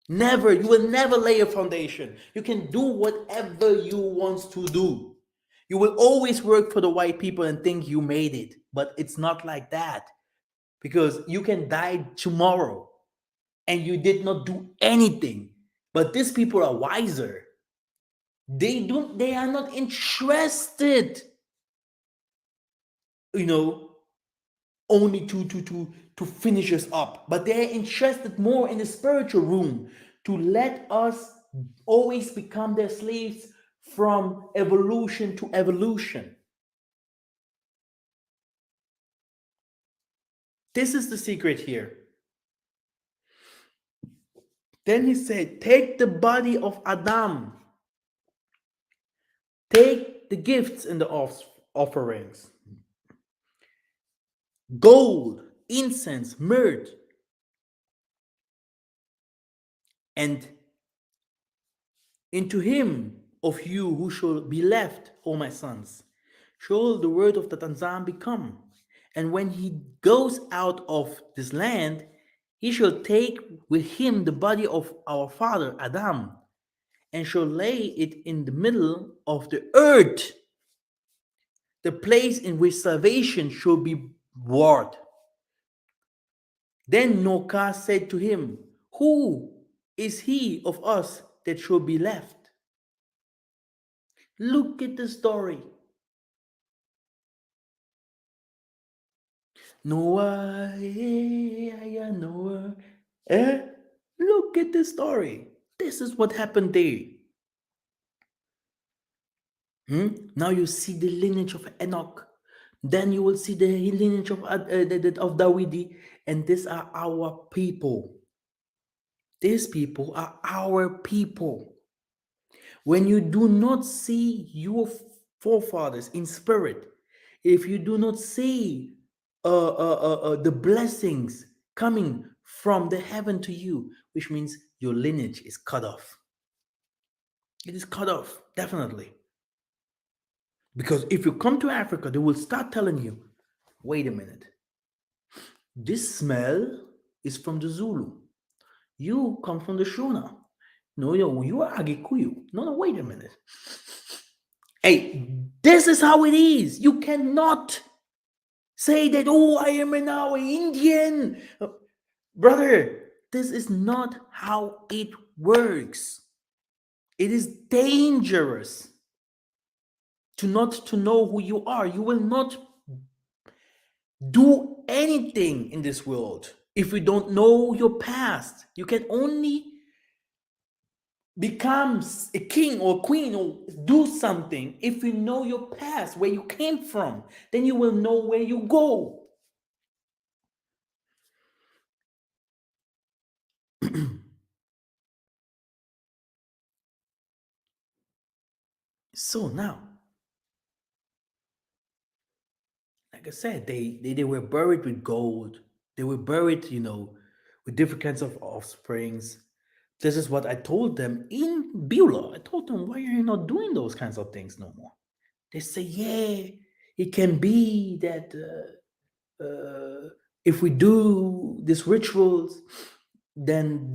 Never. You will never lay a foundation. You can do whatever you want to do. You will always work for the white people and think you made it, but it's not like that. Because you can die tomorrow and you did not do anything. But these people are wiser. They are not interested, only to finish us up. But they're interested more in the spiritual room, to let us always become their slaves from evolution to evolution. This is the secret here. Then he said, take the body of Adam. Take the gifts and the offerings. Gold, incense, myrrh. And into him of you who shall be left, O my sons, shall the word of the Tanzan become. And when he goes out of this land, he shall take with him the body of our father Adam, and shall lay it in the middle of the earth, the place in which salvation shall be wrought. Then Noah said to him, who is he of us that shall be left? Look at the story. Noah, Noah. Look at the story. This is what happened there. Now you see the lineage of Enoch. Then you will see the lineage of Dawidi. And these are our people. These people are our people. When you do not see your forefathers in spirit, if you do not see the blessings coming from the heaven to you, which means your lineage is cut off. It is cut off, definitely. Because if you come to Africa, they will start telling you, wait a minute, this smell is from the Zulu. You come from the Shona. No, you are Agikuyu. No, wait a minute. Hey, This is how it is. You cannot say that, oh, I am now an Indian. Brother, this is not how it works. It is dangerous to not to know who you are. You will not do anything in this world if you don't know your past. You can only become a king or queen or do something if you know your past, where you came from. Then you will know where you go. So now, like I said, they were buried with gold. They were buried, with different kinds of offsprings. This is what I told them in Beulah. I told them, why are you not doing those kinds of things no more? They say, yeah, it can be that if we do these rituals, then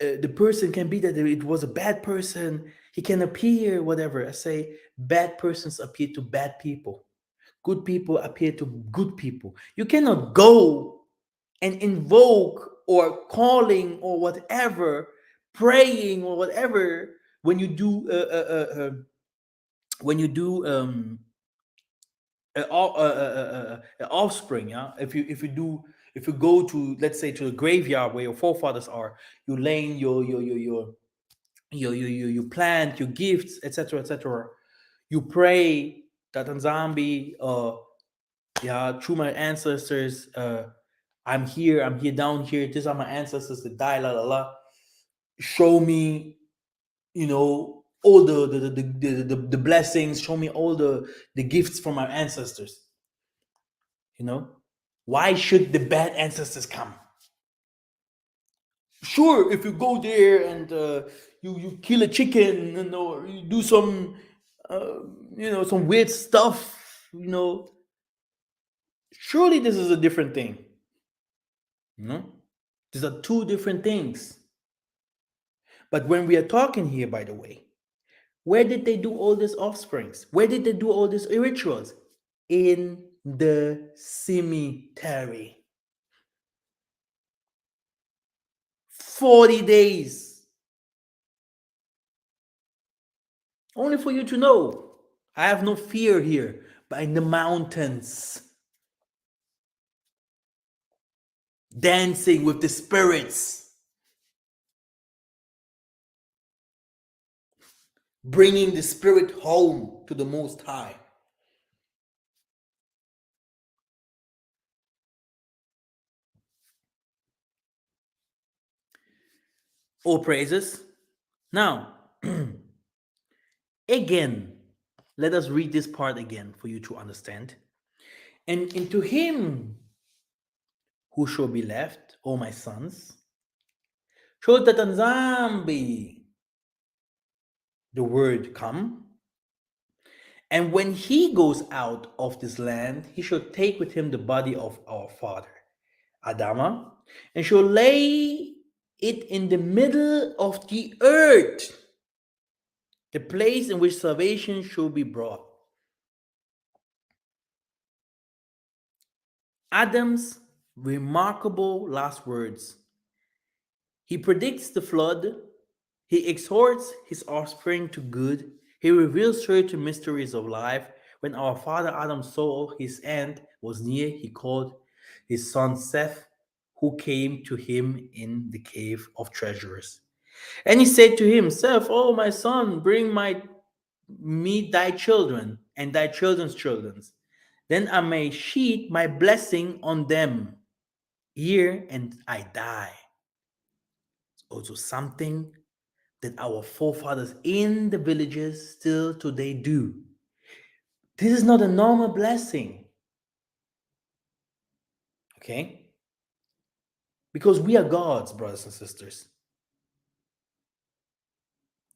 the person can be that it was a bad person. He can appear, whatever. I say, bad persons appear to bad people. Good people appear to good people. You cannot go and invoke or calling or whatever, praying or whatever when you do offspring. Yeah, if you go to, let's say, to the graveyard where your forefathers are, you laying you plant your gifts, etc., etc. You pray that Nzambi, through my ancestors, I'm here down here. These are my ancestors that died, la la la. Show me, all the blessings. Show me all the gifts from my ancestors. Why should the bad ancestors come? Sure, if you go there and you kill a chicken, or you do some some weird stuff, surely this is a different thing. These are two different things. But when we are talking here, by the way, where did they do all these offsprings? Where did they do all these rituals? In the cemetery. 40 days. Only for you to know, I have no fear here, but in the mountains, dancing with the spirits, bringing the spirit home to the Most High. All praises. Now, again, let us read this part again for you to understand. And into him who shall be left, O my sons, should that Nzambi, the word, come. And when he goes out of this land, he shall take with him the body of our father, Adama, and shall lay it in the middle of the earth, the place in which salvation shall be brought. Adam's remarkable last words. He predicts the flood. He exhorts his offspring to good. He reveals certain mysteries of life. When our father Adam saw his end was near, he called his son Seth, who came to him in the cave of treasures. And he said to him, Seth, oh my son, bring me thy children and thy children's children. Then I may sheet my blessing on them here, and I die. It's also something that our forefathers in the villages still today do. This is not a normal blessing. Okay? Because we are gods, brothers and sisters.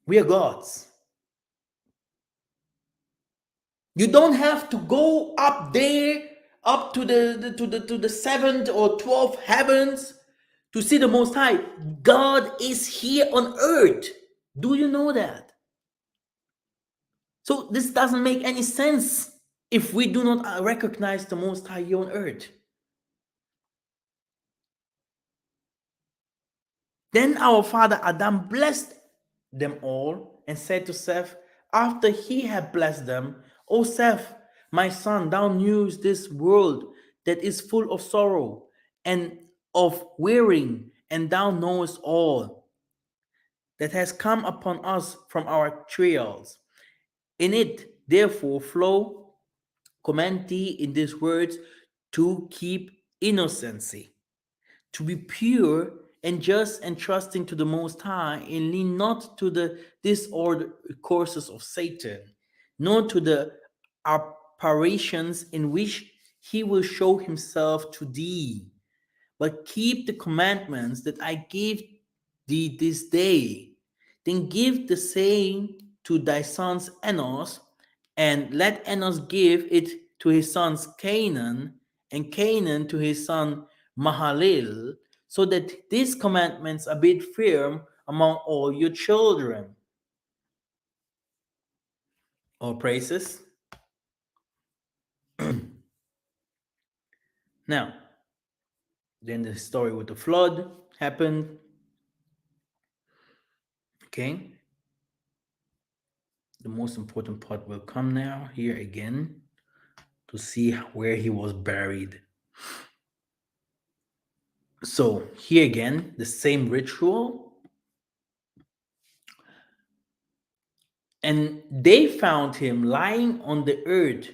We are gods. You don't have to go up there, up to the seventh or 12th heavens to see the Most High. God is here on earth. Do you know that? So this doesn't make any sense if we do not recognize the Most High here on earth. Then our father Adam blessed them all and said to Seth, after he had blessed them, O Seth, my son, thou knewest this world that is full of sorrow and of wearing, and thou knowest all that has come upon us from our trials. In it, therefore, flow, command thee in these words to keep innocency, to be pure and just and trusting to the Most High, and lean not to the disordered courses of Satan, nor to the apparitions in which he will show himself to thee, but keep the commandments that I give thee this day. Then give the same to thy sons Enos, and let Enos give it to his sons Canaan, and Canaan to his son Mahalalel, so that these commandments abide firm among all your children. All praises. Now, then the story with the flood happened. Okay. The most important part will come now here again to see where he was buried. So here again, the same ritual. And they found him lying on the earth,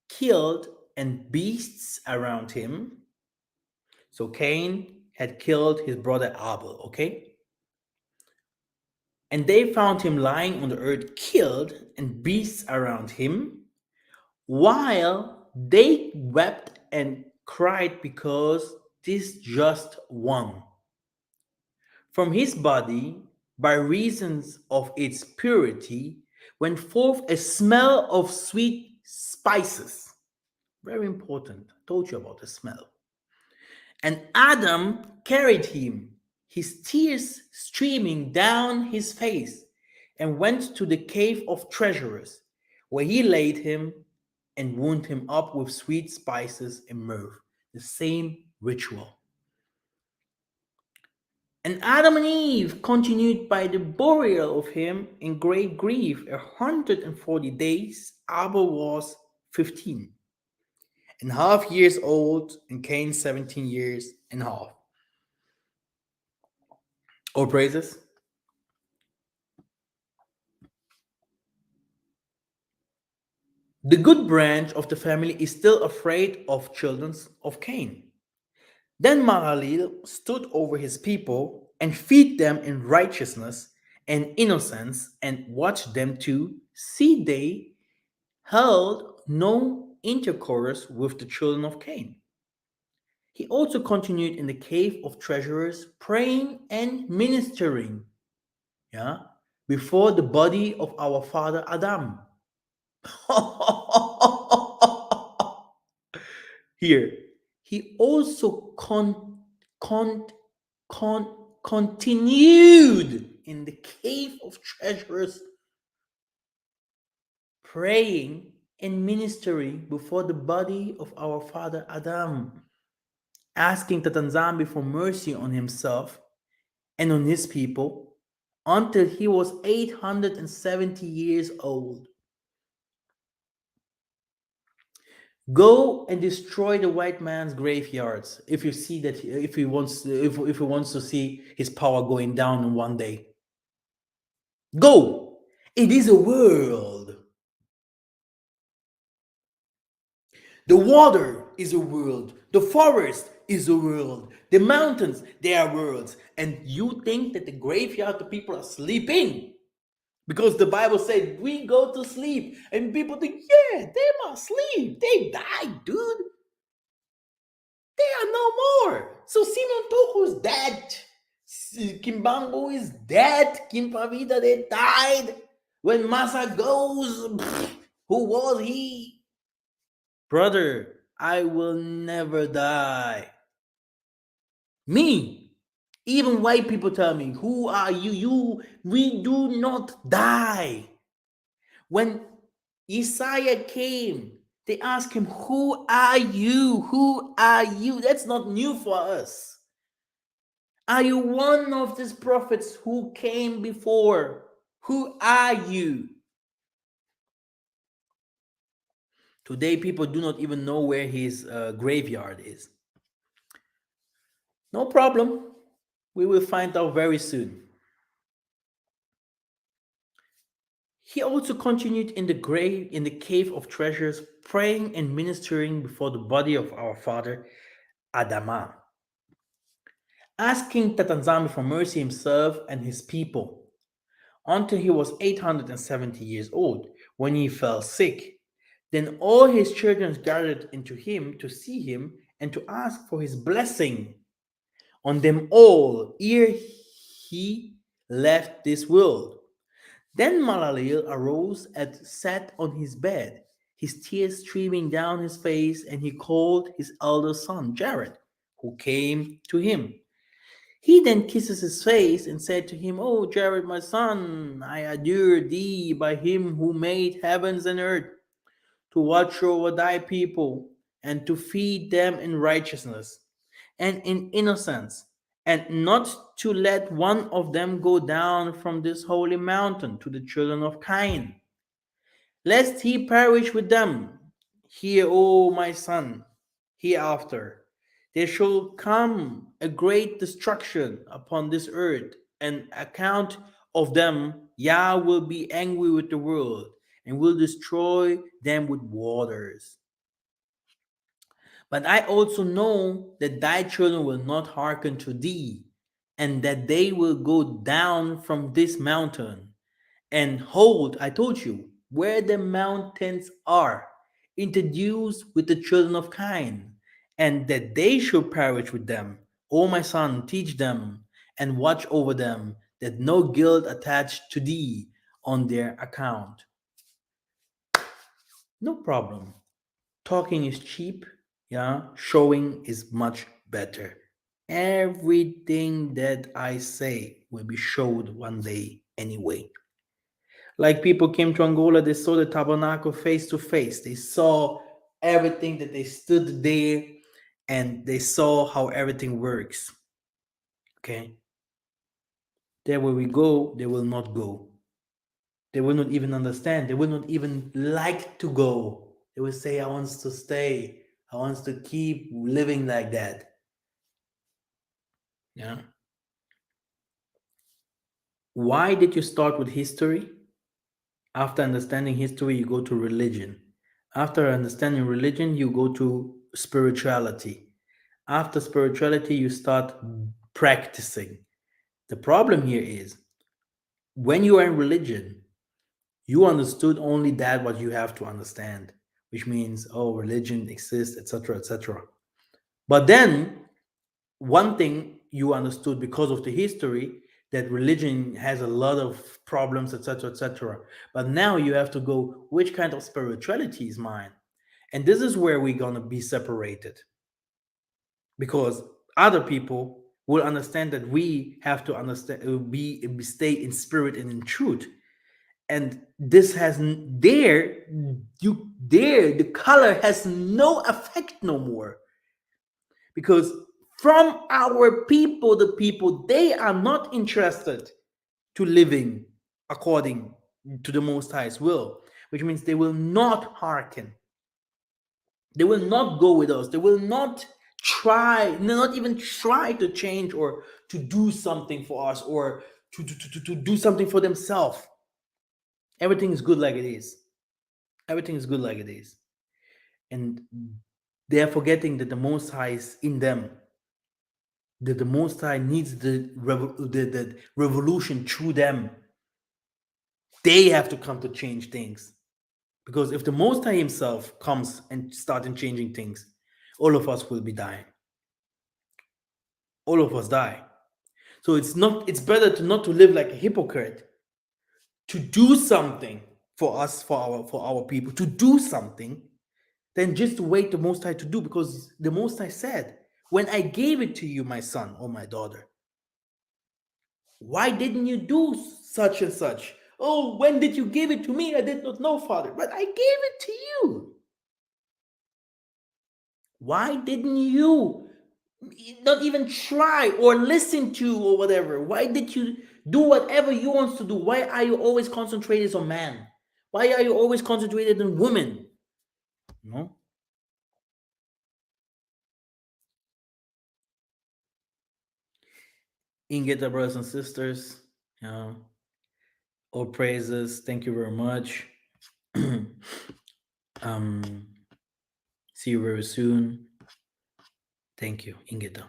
killed, and beasts around him. So Cain had killed his brother Abel, okay? And they found him lying on the earth, killed, and beasts around him, while they wept and cried because this just one. From his body, by reasons of its purity, went forth a smell of sweet spices. Very important. I told you about the smell. And Adam carried him, his tears streaming down his face, and went to the cave of treasurers, where he laid him and wound him up with sweet spices and myrrh. The same ritual. And Adam and Eve continued by the burial of him in great grief 140 days. Abel was 15.5 years old, and Cain 17 years and a half. All praises. The good branch of the family is still afraid of children of Cain. Then Mahalalel stood over his people and feed them in righteousness and innocence, and watched them to see they held no intercourse with the children of Cain. He also continued in the cave of treasurers, praying and ministering, before the body of our father Adam. Here, he also continued in the cave of treasures, praying and ministering before the body of our father Adam, asking Tatanzambi for mercy on himself and on his people until he was 870 years old. Go and destroy the white man's graveyards if you see that, if he wants to see his power going down in one day. Go. It is a world. The water is a world. The forest is a world. The mountains, they are worlds. And you think that the graveyard, the people are sleeping? Because the Bible said we go to sleep. And people think, yeah, they must sleep. They died, dude. They are no more. So Simon Toko is dead. Kimbango is dead. Kimpavida, they died. When Massa goes, who was he? Brother, I will never die. Me. Even white people tell me, who are you? We do not die. When Isaiah came, they asked him, "Who are you? Who are you?" That's not new for us. Are you one of these prophets who came before? Who are you? Today, people do not even know where his graveyard is. No problem. We will find out very soon. He also continued in the cave of treasures, praying and ministering before the body of our father Adama, asking Tatanzami for mercy himself and his people, until he was 870 years old, when he fell sick. Then all his children gathered into him to see him and to ask for his blessing on them all ere he left this world. Then Malaleel arose and sat on his bed, his tears streaming down his face, and he called his elder son Jared, who came to him. He then kisses his face and said to him, "O Jared, my son, I adjure thee by him who made heavens and earth, to watch over thy people, and to feed them in righteousness and in innocence, and not to let one of them go down from this holy mountain to the children of Cain, lest he perish with them. Hear, O my son, hereafter there shall come a great destruction upon this earth, and account of them Yah will be angry with the world, and will destroy them with waters. But I also know that thy children will not hearken to thee, and that they will go down from this mountain. And hold, I told you, where the mountains are, introduced with the children of Cain, and that they should perish with them. O my son, teach them and watch over them, that no guilt attach to thee on their account. No problem. Talking is cheap, yeah, showing is much better. Everything that I say will be showed one day anyway. Like people came to Angola, they saw the tabernacle face to face. They saw everything that they stood there and they saw how everything works. Okay? There where we go, they will not go. They will not even understand. They will not even like to go. They will say, "I want to stay. I want to keep living like that." Yeah. Why did you start with history? After understanding history, you go to religion. After understanding religion, you go to spirituality. After spirituality, you start practicing. The problem here is when you are in religion, you understood only that what you have to understand, which means, oh, religion exists, etc., etc. But then one thing you understood because of the history, that religion has a lot of problems, etc., etc. But now you have to go, which kind of spirituality is mine? And this is where we're going to be separated, because other people will understand that we have to understand, stay in spirit and in truth. And this has the color has no effect no more, because from our people, the people, they are not interested to living according to the Most High's will, which means they will not hearken. They will not go with us. They will not not even try to change or to do something for us, or to do something for themselves. Everything is good like it is. Everything is good like it is. And they are forgetting that the Most High is in them, that the Most High needs the revolution through them. They have to come to change things. Because if the Most High himself comes and starts changing things, all of us will be dying. All of us die. So it's better to not to live like a hypocrite, to do something for us, for our people, to do something, than just to wait the Most High to do, because the Most High said, "When I gave it to you, my son or my daughter, why didn't you do such and such? Oh, when did you give it to me? I did not know, Father, but I gave it to you. Why didn't you not even try or listen to or whatever? Why did you do whatever you want to do? Why are you always concentrated on man? Why are you always concentrated on women? No. Ingeta, brothers and sisters, all praises. Thank you very much. See you very soon. Thank you, Ingeta.